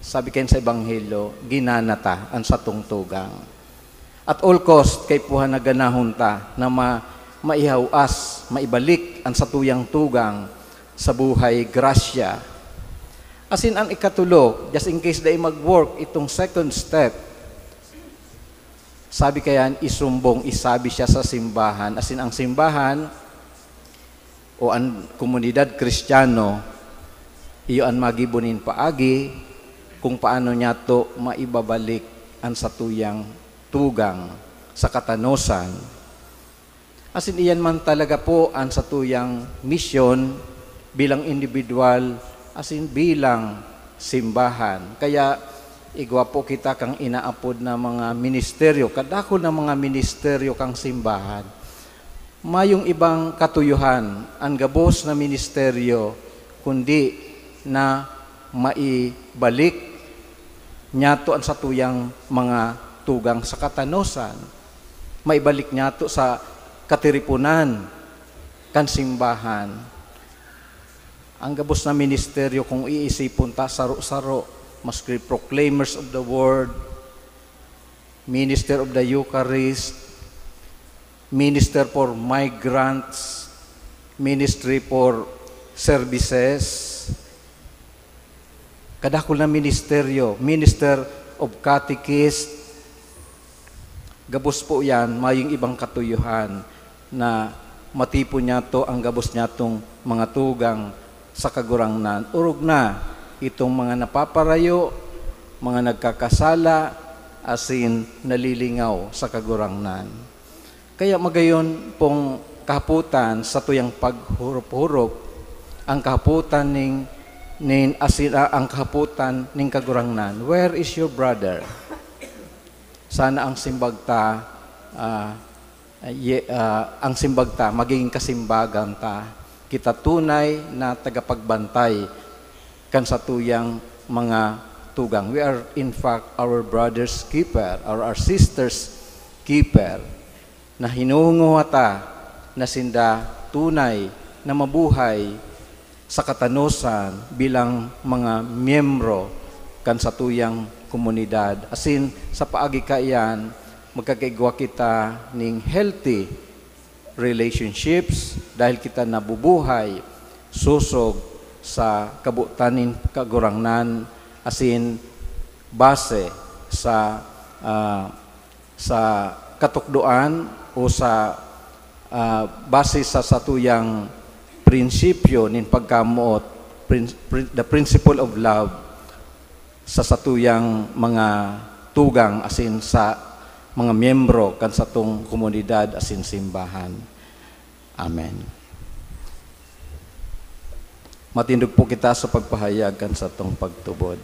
sabi kayo sa ebanghelyo, ginanata ang satong tugang. At all cost, kay puha na ganahon ta na maihawas, maibalik ang satuyang tugang sa buhay grasya. Asin ang ikatulo, just in case day mag-work, itong second step, sabi kayan, isabi siya sa simbahan. Asin ang simbahan o ang komunidad Kristiyano, iyo ang magibunin paagi kung paano niya to maibabalik ang satuyang tugang sa katanusan. Asin iyan man talaga po ang satuyang mission bilang individual as in bilang simbahan. Kaya igwa po kita kang inaapod na mga ministeryo, kadako na mga ministeryo kang simbahan. Mayong ibang katuyuhan, ang gabos na ministeryo, kundi na maibalik nyato ang satuyang mga tugang sa katanosan. Maibalik nyato sa katiripunan kan simbahan. Ang gabos na ministeryo kung iisipon ta saro-saro, maski proclaimers of the word, minister of the Eucharist, minister for migrants, ministry for services, kadakol na ministeryo, minister of catechist, gabos po yan, mayong ibang katuyuhan na matipon niya to ang gabos niya tong mga tugang sa kagurangnan. Urog na itong mga napaparayo, mga nagkakasala, asin nalilingaw sa kagurangnan. Kaya magayon pong kahaputan sa tuyang paghurop-hurop, ang kahaputan ang kahaputan ning kagurangnan. Where is your brother? Sana ang simbagta ang simbagta magiging kasimbagan ta. Kita tunay na tagapagbantay kan sa tuyang mga tugang. We are in fact our brother's keeper, or our sister's keeper, na hinunguhata na sinda tunay na mabuhay sa katanusan bilang mga miyembro kan sa tuyang komunidad. Asin sa paagi kayan, magkakaigwa kita ning healthy relationships dahil kita nabubuhay susog sa kabutanin kagurangnan, asin base sa katukduan o sa base sa satuyang prinsipyo nin pagkamuot, the principle of love sa satuyang mga tugang asin sa mga miyembro kan sa tong komunidad asin simbahan. Amen. Matindog po kita sa pagpahayag kan sa tong pagtubod.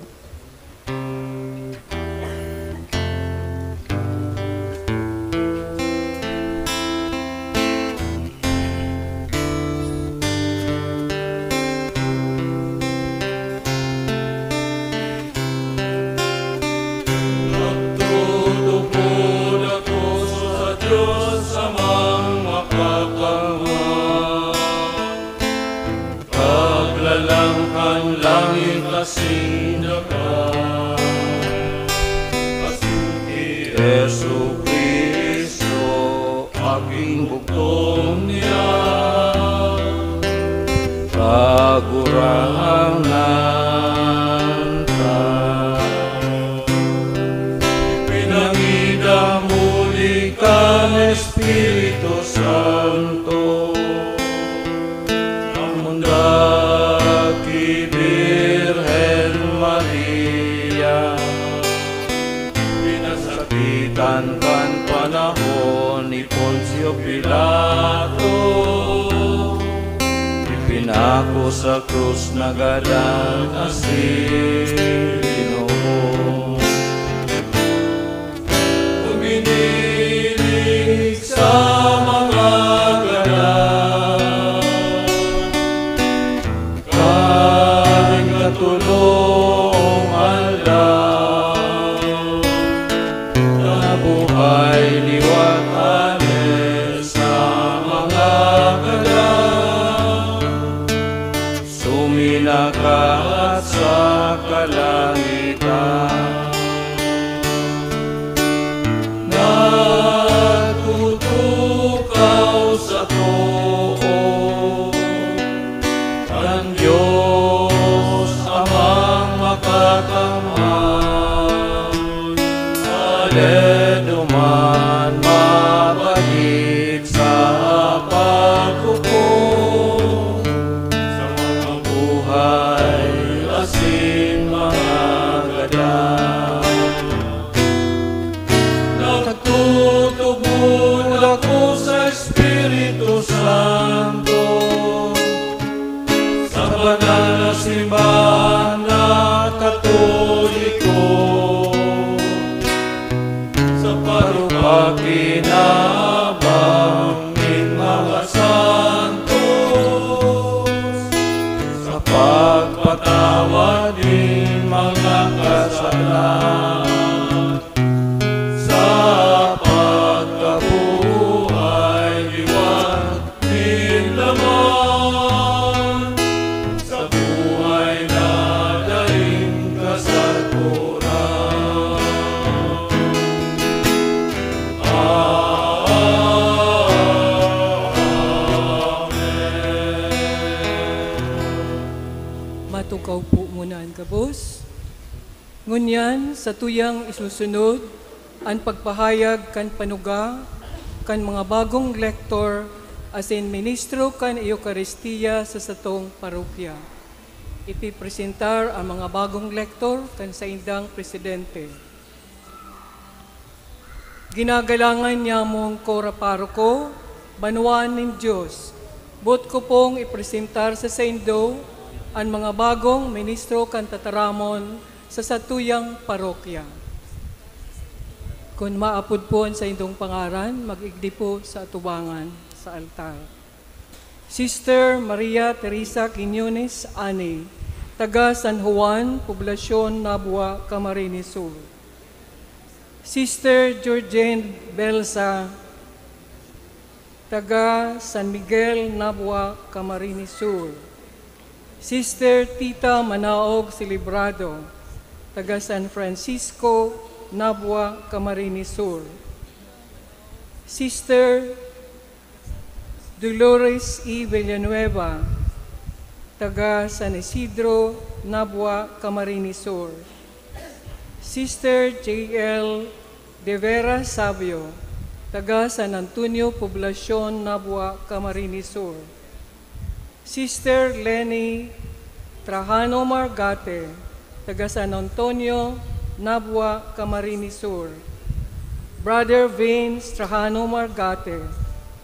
Ipinako sa krus nagadan asin Ginoo. Uminilig sa mga gadan, kaming katulong Allah, nabuhay liwatan sa mga gadan, suminakat sa kalangitan. Nagtutukaw sa too, ang Diyos amang makakamahal, aleduman mabalik sa pagkuko, sa mga buhay asin mga gadan. Nagtutubod ako sa Espiritu Maupo muna ang kabos. Ngunyan sa tuyang isusunod ang pagpahayag kan panuga kan mga bagong lektor asin ministro kan Eucharistia sa satong parokya. Ipipresentar ang mga bagong lektor kan sa indang presidente. Ginagalangan niya mong kora paroko, banwaan ng Diyos. Bot ko pong ipresentar sa Saindo ang mga bagong ministro kan tataramon sa satuyang parokya. Kung maapod po sa indong pangaran, mag-igdi po sa atubangan sa altar. Sister Maria Teresa Quiñones Ani, taga San Juan, Poblasyon Nabua, Camarines Sur. Sister Georgine Belsa, taga San Miguel, Nabua, Camarines Sur. Sister Tita Manaog Celebrado, taga San Francisco, Nabua, Camarines Sur. Sister Dolores E. Villanueva, taga San Isidro, Nabua, Camarines Sur. Sister J.L. De Vera Sabio, taga San Antonio, Poblasyon, Nabua, Camarines Sur. Sister Lenny Trajano Margate, taga San Antonio, Nabua, Camarines Sur. Brother Vince Trajano Margate,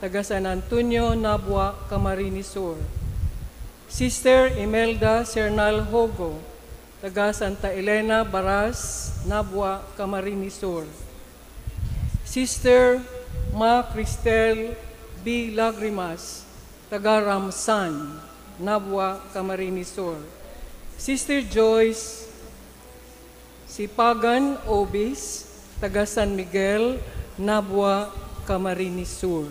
taga San Antonio, Nabua, Camarines Sur. Sister Imelda Cernal Hogo, taga Santa Elena, Baras, Nabua, Camarines Sur. Sister Ma Cristel B. Lagrimas, taga Ramsan, Nabua, Camarines Sur. Sister Joyce Sipagan Obis, taga San Miguel, Nabua, Camarines Sur.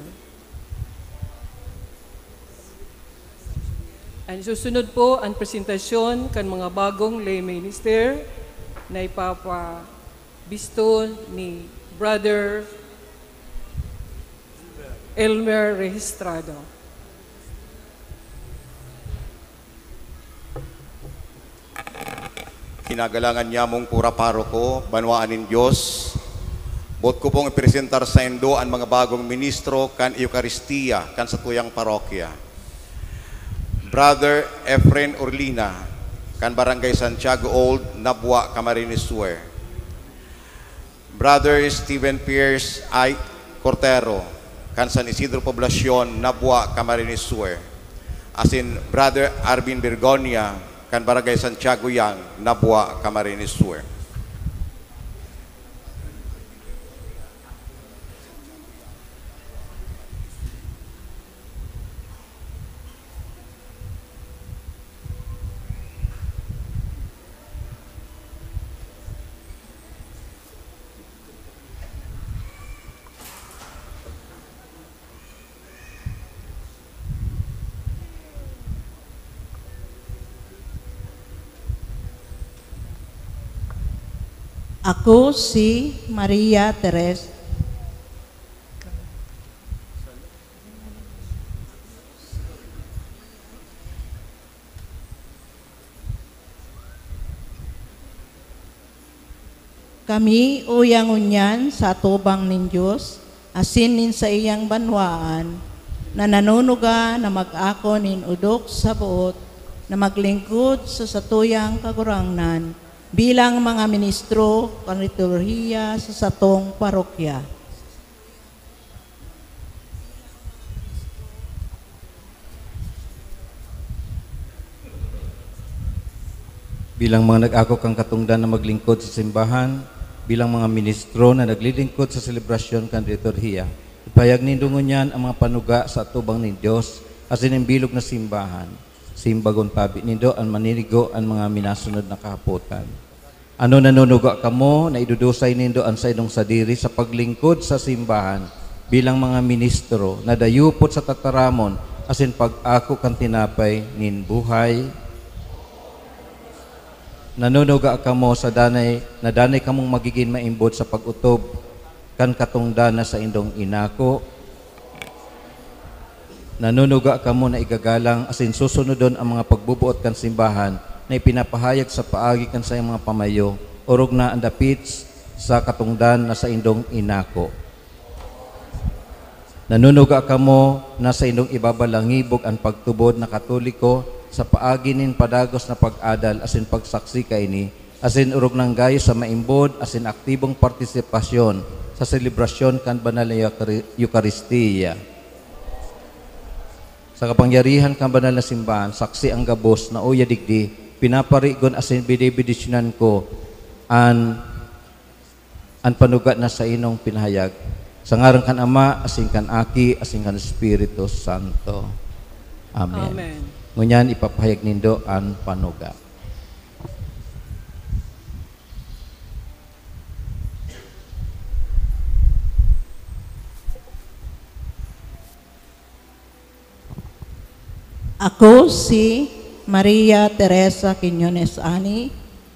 Ang susunod po ang presentasyon kan mga bagong lay minister na ipapabisto ni Brother Elmer Registrado. Kinagalangan niya mong pura paroko, banwaan ng Diyos. Bot ko pong ipresentar sa Indo ang mga bagong ministro kan Eucharistia kan sa tuyang parokya. Brother Efren Orlina, kan Barangay Santiago Old, Nabua, Camarines Sur. Brother Stephen Pierce I. Cortero, kan San Isidro Poblasyon, Nabua, Camarines Sur. Asin Brother Arvin Bergonia, kan Barangay Santiago Yang, Nabua, Camarines Sur. Ako si Maria Teresa. Kami uyang unyan sa atubang nin Diyos, asin nin sa iyang banwaan, na nanunuga na mag-ako nin udok sa buot, na maglingkod sa satuyang kagurangnan, bilang mga ministro kan liturhiya sa satong parokya. Bilang mga nag-ako kang katungdan na maglingkod sa simbahan, bilang mga ministro na naglilingkod sa selebrasyon kan liturhiya, ipayag nindungon niyan ang mga panuga sa atubang ni Diyos asin ang bilog na simbahan. Simbagon tabi nindo ang manirigo ang mga minasunod na kahaputan. Ano nanunuga kamo na idudusay nindo ang sa inong sadiri sa paglingkod sa simbahan bilang mga ministro na dayupot sa tataramon asin pag-ako kan tinapay nin buhay. Nanunuga kamo sa danay na danay kamong magiging maimbot sa pag-utob kan katungdana sa indong inako. Nanunuga kamo na igagalang asin susunodon ang mga pagbubuot kan simbahan na ipinapahayag sa paagi kan sa iyang mga pamayo, urog na ang dapit sa katungdan na sa indong inako. Nanunuga kamo na sa indong ibabalangibog ang pagtubod na Katoliko sa paagi nin padagos na pag-adal asin pagsaksi kaini, asin urog ng gayo sa maimbod asin aktibong partisipasyon sa selebrasyon kan banal na Eucharistia. Sa kapangyarihan kan banal na simbahan, saksi ang gabos na uya digdi, pinaparigon asin bidibidisyonan ko an panugat na sa inong pinahayag. Sa ngaran kan Ama, asin kan Aki, asin kan Espiritu Santo. Amen. Amen. Ngunyan ipapahayag nindo an panugat. Ako si Maria Teresa Quiñones Ani,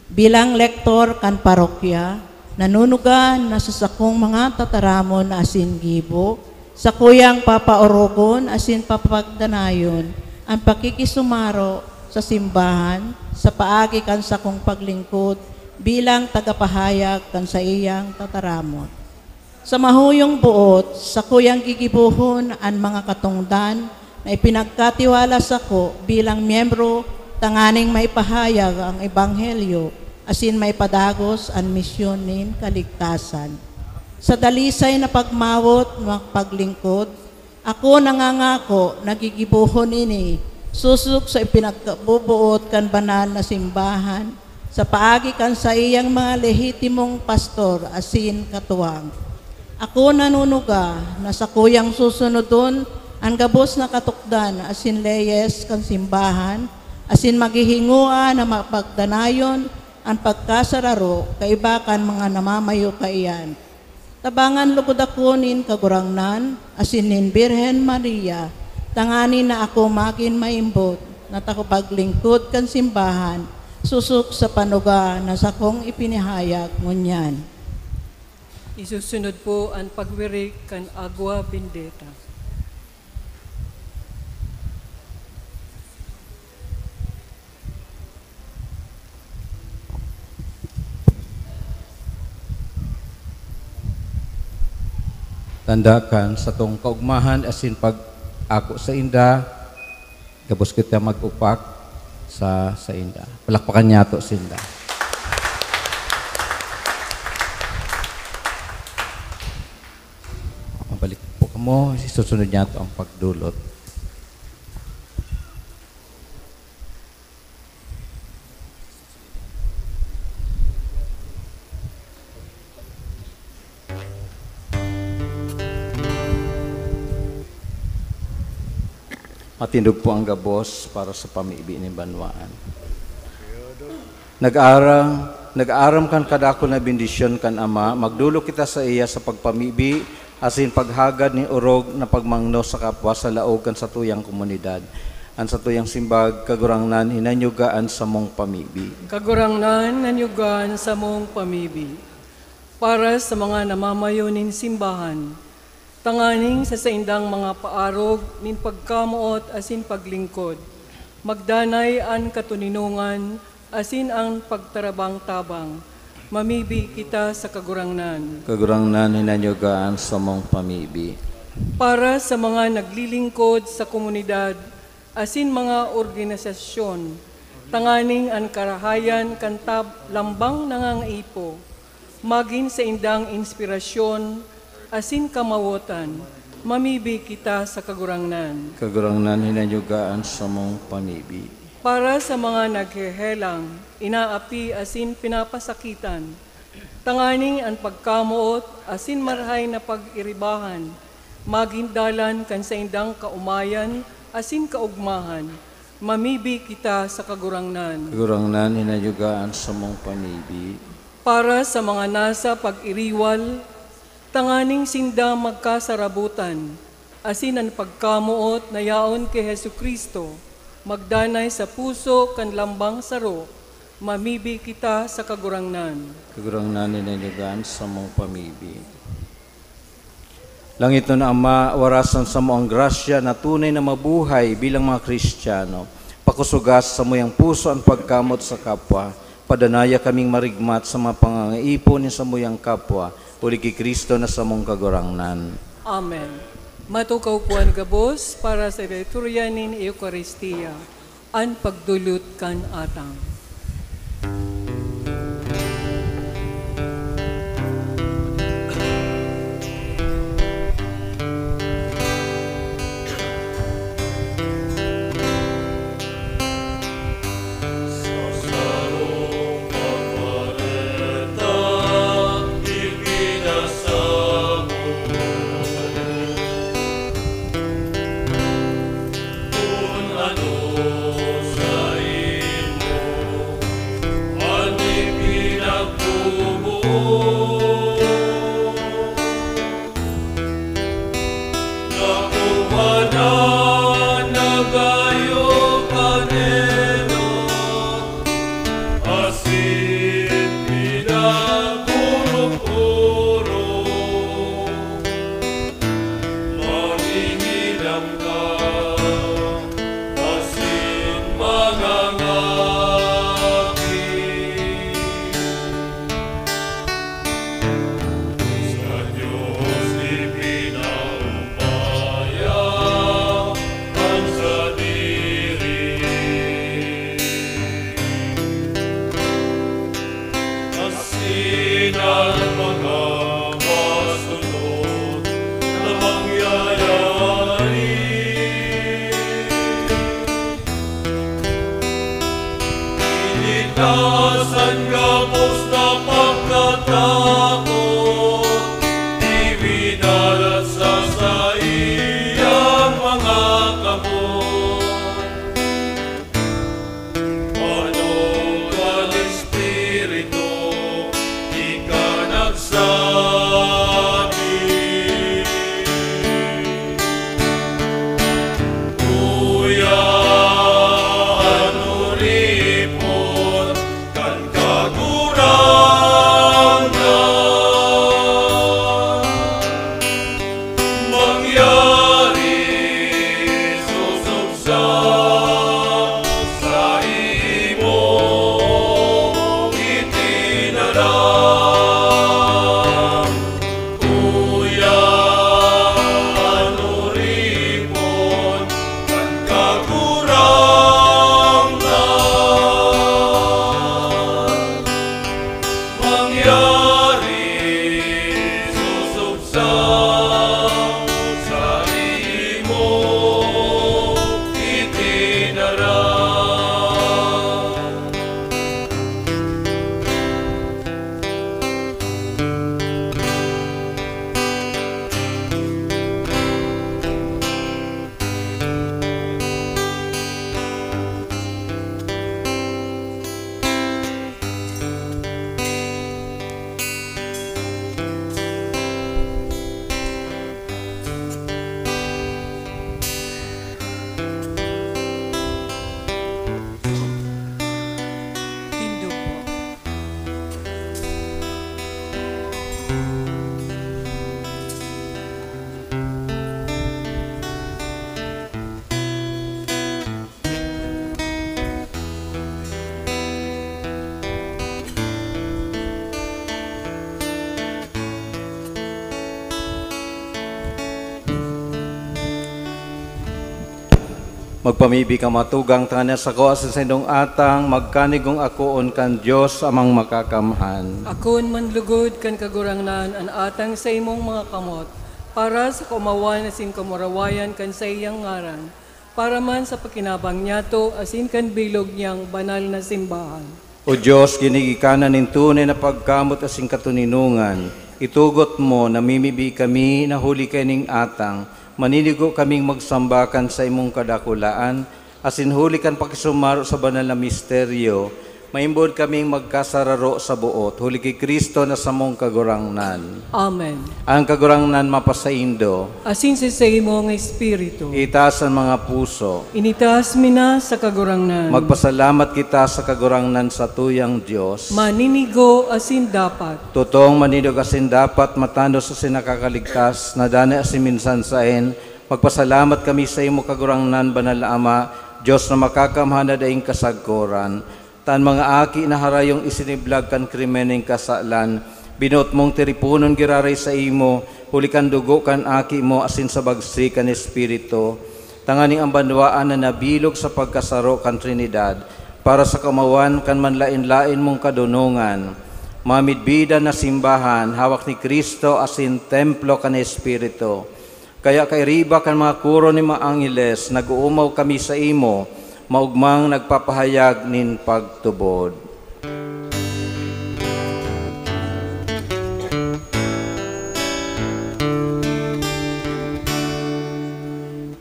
bilang lektor kan parokya, nanunugan na sa sakong mga tataramon na asin gibo, sa kuyang papaorogon asin papagdanayon, ang pakikisumaro sa simbahan, sa paagi kan sakong paglingkod, bilang tagapahayag kan sa iyang tataramon. Sa mahuyong buot, sa kuyang gigibuhon ang mga katungdan, na ipinagkatiwala sa ko bilang miyembro tanganing maipahayag ang ebanghelyo asin maipadagos ang misyon nin kaligtasan. Sa dalisay na pagmawot ng paglingkod, ako nangangako nagigibuhon ini susuk sa ipinagbubuot kan banal na simbahan sa paagi kan sa iyang mga lehitimong pastor asin katuwang. Ako nanunuga na sa kuyang susunodon ang gabos na katukdan asin leyes kan simbahan, asin maghihingua na mapagdanayon ang pagkasararo kaibakan mga namamayo kaiyan. Tabangan lukod ako nin kagurangnan, asin nin Birhen Maria, tanganin na ako magin maimbot, na takupaglingkod kan simbahan, susuk sa panuga na sakong ipinihayag ngunyan. Isusunod po ang pagwirik kan Agua Bendita. Tandakan sa tong kaugmahan asin pag ako sa inda, gabos kita mag-upak sa inda. Palakpakan niya to sa inda. Mabalik po kamo, susunod niya to ang pagdulot. Matindog po ang gabos para sa pamibi ni Banwaan. Nag-aram kan kadako na bendisyon kan Ama, magdulo kita sa iya sa pagpamibi, asin paghagad ni urog na pagmangno sa kapwa sa laog kan sa tuyang komunidad. An sa tuyang simbag, kagurangnan, hinanyugaan sa mong pamibi. Kagurangnan, nanyugaan sa mong pamibi. Para sa mga namamayo nin simbahan, tanganing sa saindang mga paarog nin pagkamuot asin paglingkod, magdanay an katuninungan asin ang pagtarabang-tabang, mamibi kita sa kagurangnan. Kagurangnan, hinanyugaan sa mong pamibi. Para sa mga naglilingkod sa komunidad asin mga organisasyon, tanganing an karahayan kantab lambang nangangaipo, magin sa indang inspirasyon asin kamawotan, mamibi kita sa kagurangnan. Kagurangnan, hinanyugaan sa mong pamibi. Para sa mga naghehelang, inaapi asin pinapasakitan, tanganing ang pagkamuot asin marhay na pag-iribahan, magindalan kan sa indang kaumayan asin kaugmahan, mamibi kita sa kagurangnan. Kagurangnan, hinanyugaan sa mong pamibi. Para sa mga nasa pag-iriwal, tanganing sinda magkasarabutan, asin ang pagkamuot na yaon kay Jesucristo, magdanay sa puso kan lambang saro, mamibi kita sa kagurangnan. Kagurangnan, hinanyugaan sa mong pamibi. Langit na Ama, warasan sa mo ang grasya na tunay na mabuhay bilang mga Kristiyano. pakusugas sa muyang puso ang pagkamot sa kapwa. Padanaya kaming marigmat sa mga pangangaipon ni sa muyang kapwa. Uli kay Kristo na sa mong kagurangnan. Amen. Matukaw puan gabos para sa lituryanin Eucharistia, an pagdulot kan atang. Magpamibi ka matugang tanan sa ko sa sindong atang magkanigong akoon kan Dios amang makakamhan. Akon manlugod kan kagurangnan an atang sa imong mga kamot para sa kumawan asin kamurawayan kan sa iyang ngaran para man sa pakinabang niyato asin kan bilog niyang banal na simbahan. O Diyos, ginigikanan nin tunay na pagkamot asin katuninungan. Itugot mo na mimibi kami na huli kaning atang. Maninigo kaming magsambakan sa imong kadakulaan, asin huli kan pakisumaro sa banal na misteryo, maimbod kaming magkasararo sa buot, huli kay Kristo na sa mong kagurangnan. Amen. Ang kagurangnan mapasaindo, asin sa imong espiritu, itaas ang mga puso, initaas mina sa kagurangnan, magpasalamat kita sa kagurangnan sa tuyang Diyos, maninigo asin dapat, tutong maninog asin dapat matanos asin nakakaligtas, na dana asin minsan sain, magpasalamat kami sa imo kagurangnan, Banal na Ama, Diyos na makakamhana daing kasagkoran, tan mga aki na harayong isiniblag kan krimeneng kasalan, binot mong tiripunon giraray sa imo, hulikan dugo kan aki mo asin sa bagsi kan Espiritu, tanganing ang banwaan na nabilog sa pagkasaro kan Trinidad, para sa kamawan kan manlain-lain mong kadunungan, mamidbida na simbahan, hawak ni Kristo asin templo kan Espiritu. Kaya kay riba kan mga kuro ni mga angeles, nag-uumaw kami sa imo, maugmang nagpapahayag nin pagtubod.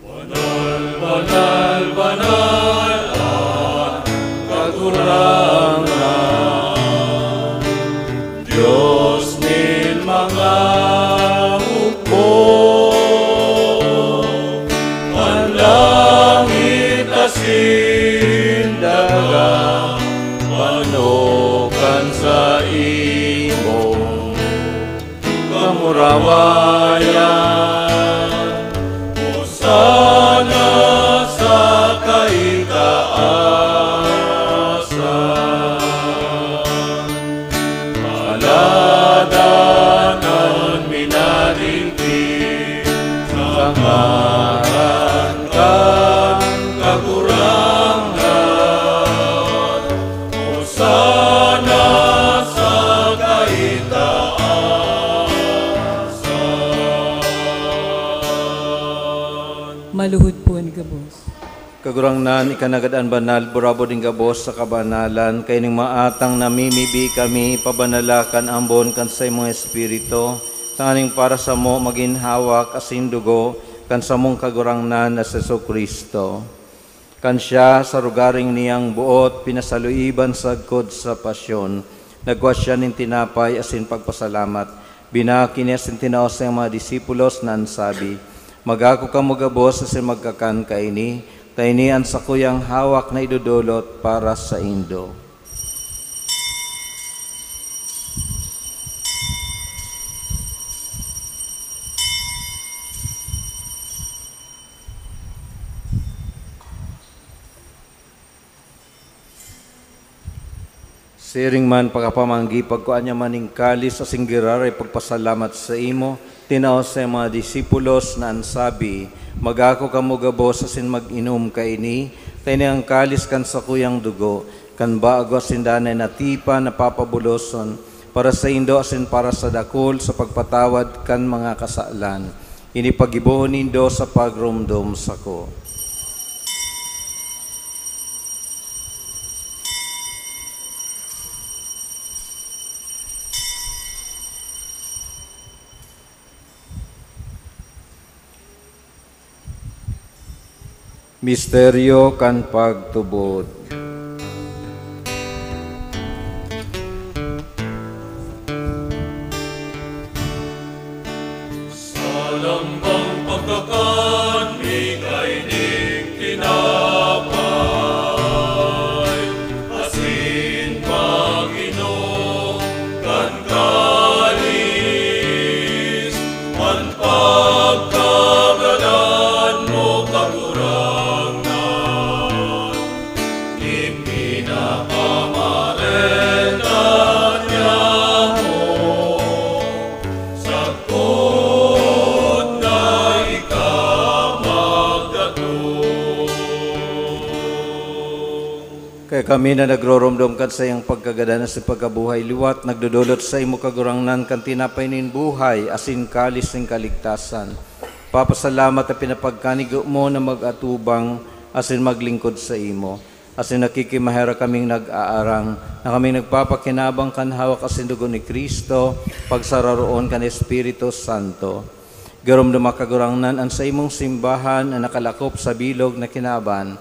Banal, banal, banal ang kagurangan, Diyos nin mga hukbo, ang langit asin daga, panokan sa imong kamurawayan, Hosana sa kaitaasan, paladanan minaligtig sa ngaran kan kagurangan, Hosana sa kaitaasan. Maluhod po ni Gabos. Kagurangnan, ikanagadaan banal, burabo din gabos sa kabanalan, kay ning maatang namimibi kami, pabanalakan ambon kan sa imong Espiritu, tanganing para sa mo maginhawak asin dugo, kan sa mong kagurangnan na sa Kristo. Kan siya sa rugaring niyang buot, pinasaluiban sagkod sa pasyon, nagwa siya nin tinapay asin pagpasalamat, binaki niya asin tinaos sa mga disipulos na ansabi, magako ka mo gabos asin magkakan kaini, tainian sa kuyang hawak na idudulot para sa Indo. Siring man pagkapamanggi pagkuan niya maning kalis sa singgiraray pagpasalamat sa imo, tinaos sa mga disipulos na ansabi, magako ka mo gabos asin mag-inom kaini, tayo ang kalis kan sa kuyang dugo, kan bago asin danay natipa na papabuloson, para sa Indo asin para sa dakol sa pagpatawad kan mga kasalan. Inipagibuhon nindo sa pagrumdum sako. Misteryo kan pagtubod. Sa lambang pagkakan, ika'y tinapay, asin Panginoon kan kalis, man pagkagalan mo kagurangan, ipinakamareta niya mo, sagkod na ikamagdatong. Kaya kami na nagroromdom kan sa iyang pagkagadanas sa pagkabuhay liwat, nagdudulot sa imo kagurangnan kan tinapay nin buhay, asin kalis ning kaligtasan. Papasalamat at pinapagkanigo mo na mag-atubang asin maglingkod sa imo. Asin nakikimahera kaming nag-aarang, na kaming nagpapakinabang kan hawak asin dugo ni Kristo, pagsararoon kan Espiritu Santo. Garomdom makagurangnan ang sa imong simbahan na nakalakop sa bilog na kinaban,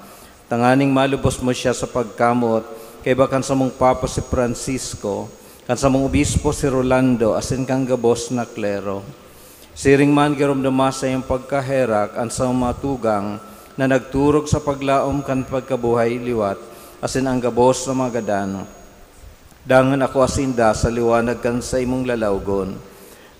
tanganing malubos mo siya sa pagkamot, kay bakan sa mong Papa si Francisco, kan sa mong Obispo si Rolando, asin kang gabos na klero. Siring man garomdoma sa iyong pagkaherak, ang sa matugang, na nagturog sa paglaom kan pagkabuhay liwat, asin ang gabos na magadan. Dangan ako asinda sa liwanag kan sa imong lalawgon.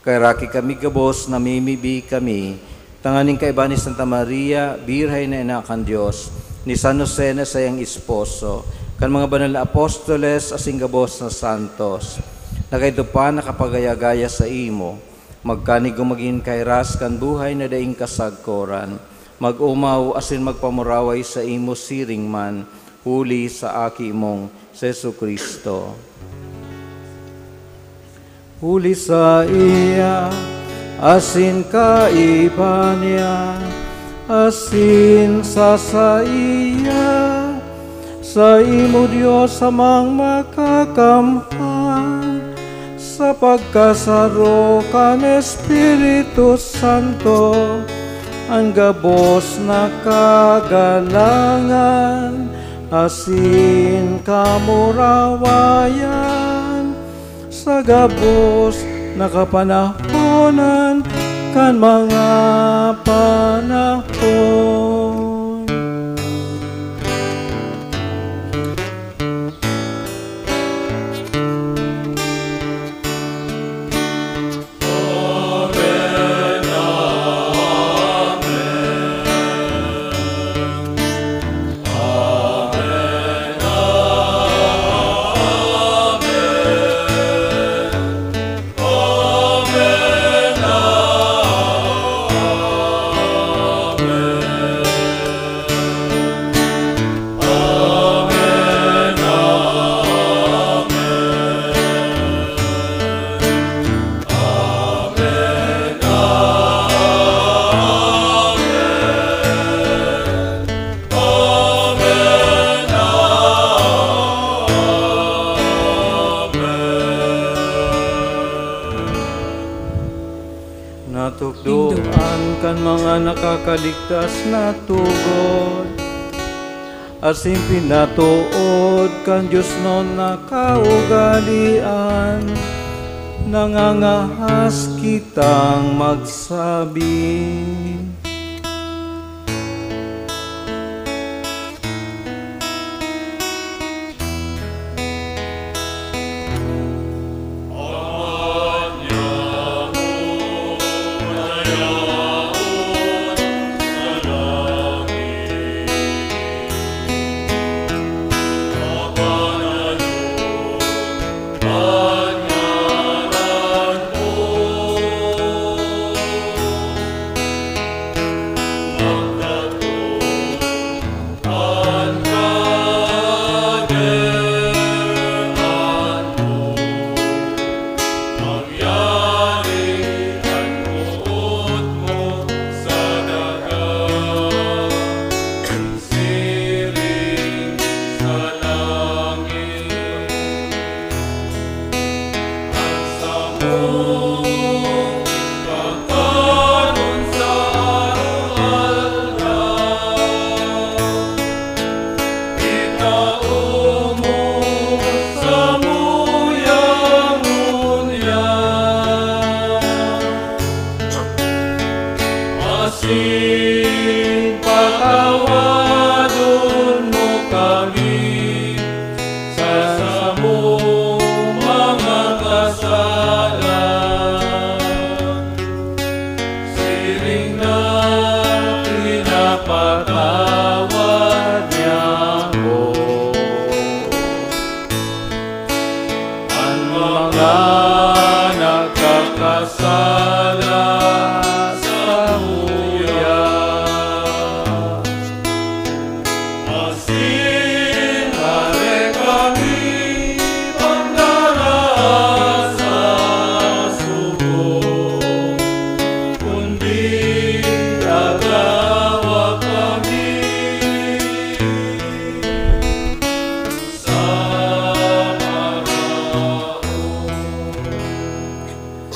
Kay raki kami gabos, namimibi kami, tanganing kay Bani Santa Maria, birhay na inakan Diyos, ni San Jose na sayang esposo, kan mga banal na apostoles asing gabos na santos, na kayto pa nakapagayagaya sa imo, magkanig maging kairas kan buhay na daing kasagkoran, mag-umaw asin magpamuraway sa imo siring man, huli sa aki mong Jesu Kristo. Huli sa iya, asin kaiba niya, asin sa iya, sa imo Diyos amang makakamhan, sa pagkasaro kan Espiritu Santo, ang gabos na kagalangan, asin kamurawayan, sa gabos na kapanahonan, kan mga panahon. Natukdoan kan mga nakakaligtas na tugod, asin pinatuod kan Diyos non nakaugalian, nangangahas kitang magsabi.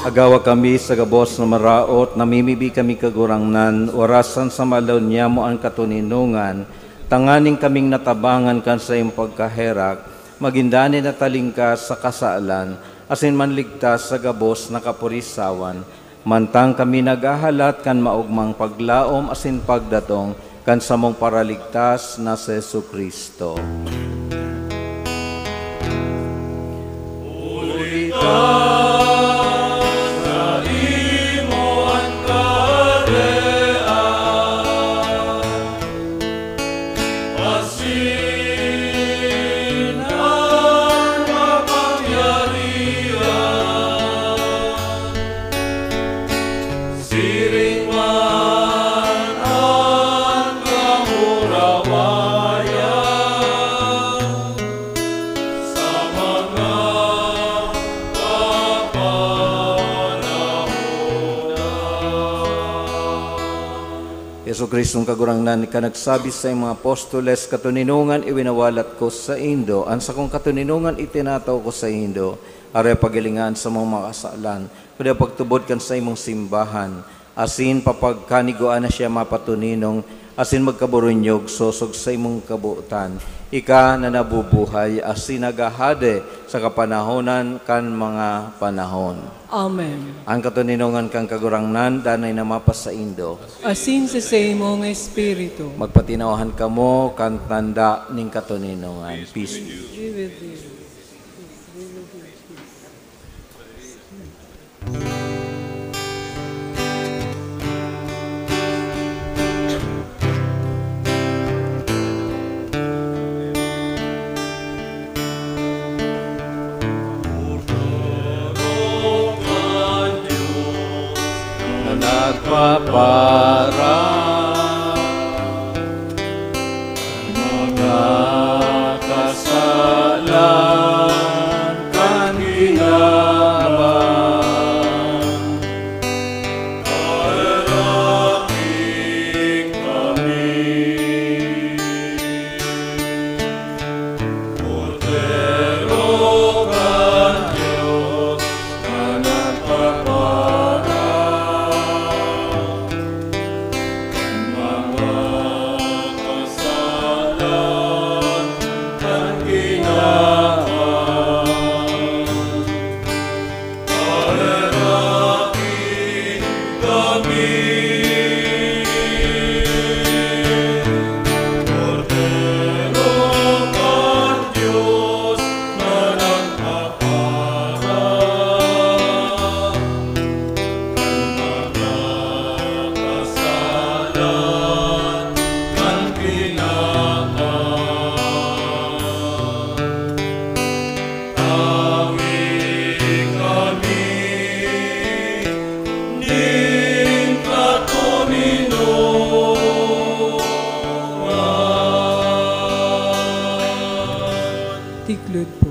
Agawa kami sa gabos na maraot, namimibi kami kagurangnan, orasan sa malaw niya mo ang katuninungan, tanganing kaming natabangan kan sa iyong pagkaherak, magindani na talingkas sa kasalan, asin manligtas sa gabos na kapurisawan, mantang kami nagahalat kan maugmang paglaom asin pagdatong, kan samong paraligtas na sa Jesu Kristo. Masin ang kapangyarihan, siring man ang kamurawayan sa mga Yesu Kristong kagurangnan ka nagsabi sa mga apostoles, katuninungan iwinawalat ko sa Indo, ang sa kong katuninungan itinataw ko sa Indo, aray pagilingan sa mga makasalan, kundi pagtubod kan sa imong simbahan, asin papagkaniguan na siya mapatuninong, asin magkaburunyog sosog sa imong kabuutan, ika na nabubuhay, asin nagahade sa kapanahonan kan mga panahon. Amen. Ang katuninungan kang kagurangnan, danay na mapas sa Indo. Asin sa imong espiritu. Magpatinawahan kamo kan tanda ning katuninungan. Peace be. Be with you. Nagpapara mga kasalan kan ginaban, Kaeraking kami, Cordero kan Diyos na nagpapara, mga kasalan kan ginaban, kaeraking kami. Cordero kan Diyos na nagpapara, mga kasalan kan ginaban. Tawid kami ning katuninungan. Tiklod po.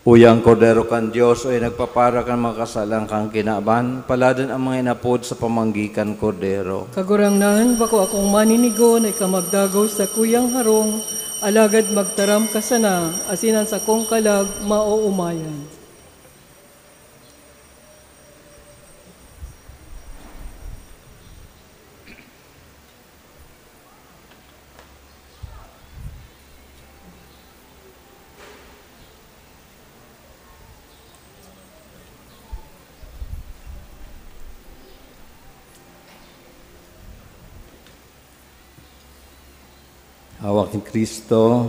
Uyang Cordero kan Diyos, o nagpapara kan mga kasalan kang kinaban, paladan ang mga inapod sa pamanggikan Cordero. Kagurangnan, bako akong maninigo na ikamagdagaw sa kuyang harong, alagad magtaram ka sana, asinan sa kong kalag, mauumayan. Hawak ni Kristo.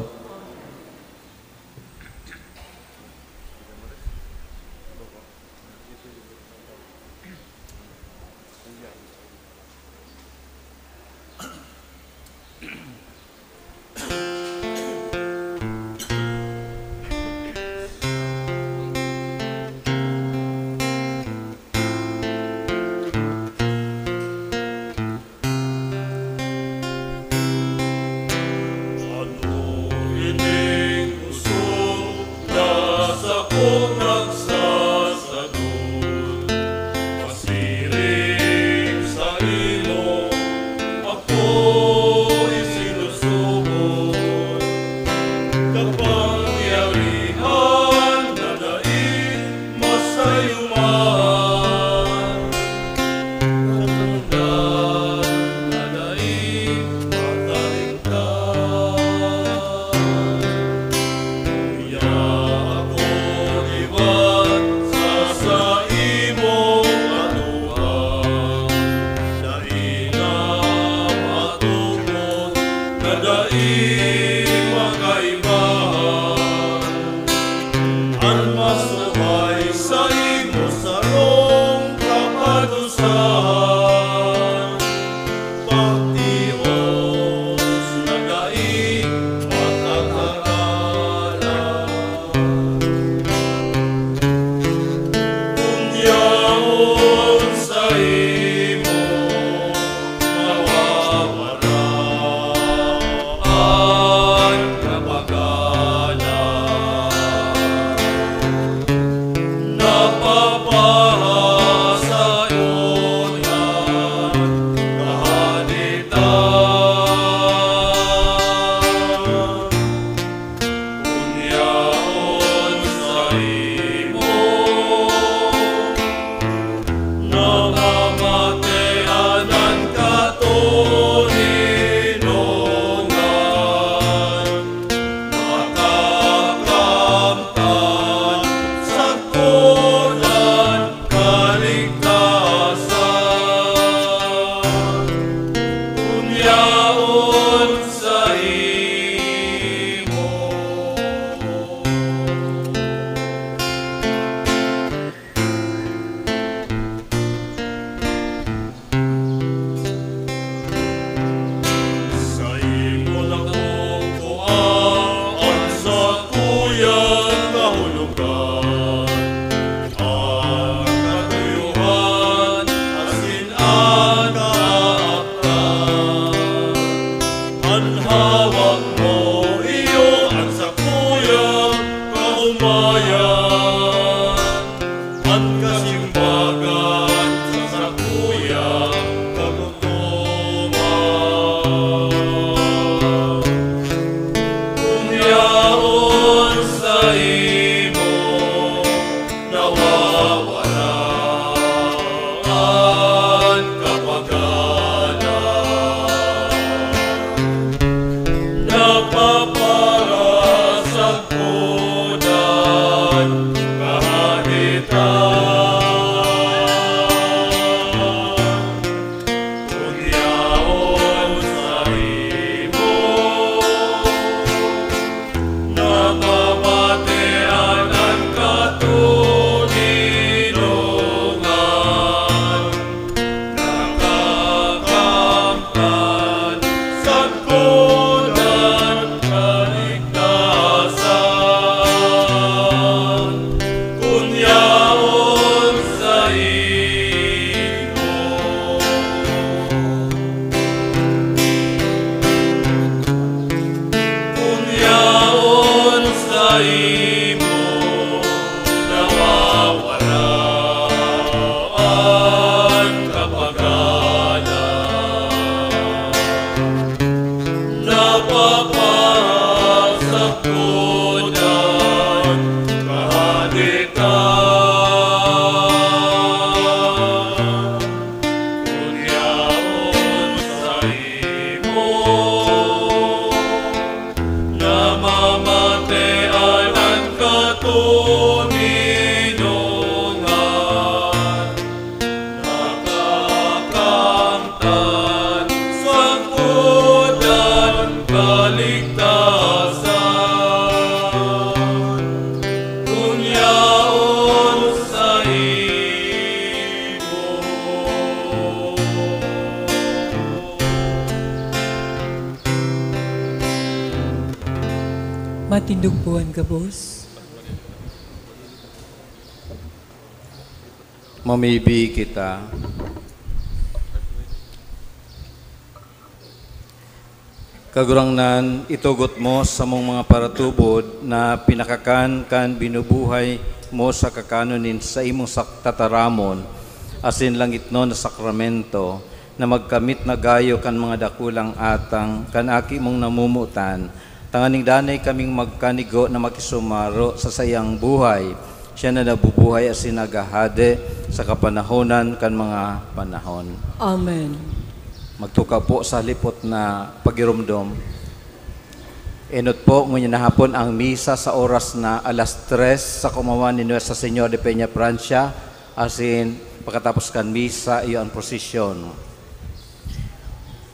Unyaon sa Unyaon sa imo nawawaraan kapagalan napapasakunan kahadikan Unyaon sa imo namamatean ang katuninungan nakakamtan sangkudan kaligtasan Unyaon sa imo Matindog buwan ka, boss. Mamibi kita. Kagurangnan, itugot mo sa mong mga paratubod na pinakakan kan binubuhay mo sa kakanonin sa imong tataramon, asin langit no na sakramento, na magkamit na gayo kan mga dakulang atang, kan aki mong namumutan, tanganing danay kaming magkanigo na makisumaro sa sayang buhay, siya na nabubuhay asin nagahade sa kapanahonan kan mga panahon. Amen. Magtuka po sa lipot na pagirumdom. Enot po ngunyan na hapon ang misa sa oras na alas 3 sa kumawan ni Nuestra Señora de Peña Francia, asin pagkatapos kan misa iyo ang prosesyon.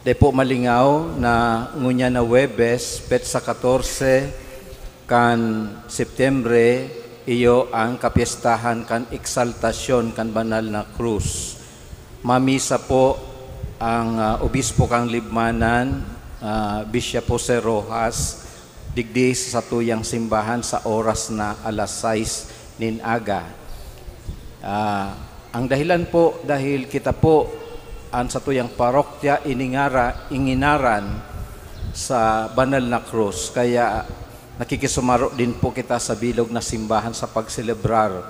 De po malingaw na ngunyan na Webes, petsa 14 kan Septembre, iyo ang kapiestahan kan eksaltasyon kan banal na krus. Mamisa po ang obispo kang Libmanan, Bishop Jose Rojas, digdi sa tuyang simbahan sa oras na alas 6 nin aga. Ang dahilan po dahil kita po ang sa tuyang parokya inginaran sa banal na krus, kaya nakikisumaro din po kita sa bilog na simbahan sa pagselebrar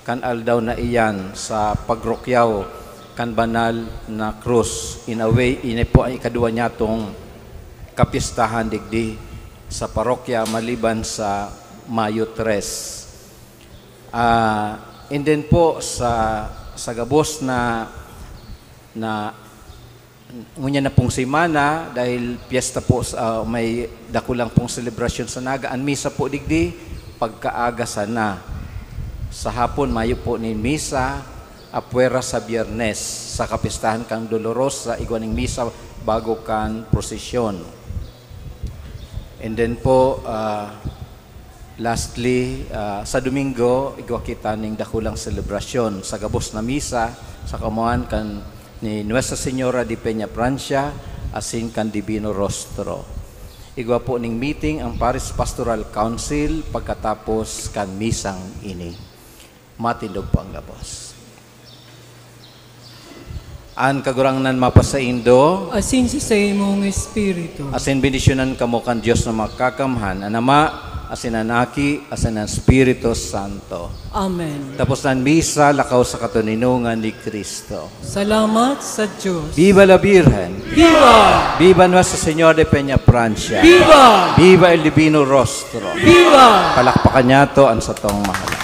kan aldaw na iyan sa pagrokyaw kan banal na krus. In a way, ini po ang ikadua niya itong kapistahan digdi sa parokya maliban sa Mayo 3. And then po sa gabos na ngunya na pong simana, dahil piyesta po may dakulang pong selebrasyon sa Naga, ang misa po digdi pagkaaga sana. Sa hapon mayo po ni misa, apwera sa Biyernes sa kapistahan kang Dolorosa, igwaning misa bago kan prosesyon. And then po lastly sa Domingo igwa kita ning dakulang selebrasyon sa gabos na misa sa kamuan kan ni Nuestra Señora de Peña Francia asin kan Divino Rostro. Igwa po ning meeting ang Paris Pastoral Council pagkatapos kan misang ini. Matindog po ang gabos. An kagurangnan mapasaindo, asin sa imong espiritu, asin bendisyonan kamo kan Dios na makakamhan, ang Ama, asin ang Aki, asin ang Espiritu Santo. Amen. Tapos ng misa, lakaw sa katuninungan ni Kristo. Salamat sa Diyos. Viva la Virgen! Viva! Viva Nuestra Señora de Peña Francia! Viva! Viva el Divino Rostro! Viva! Palakpakan niya to ang satong mahal.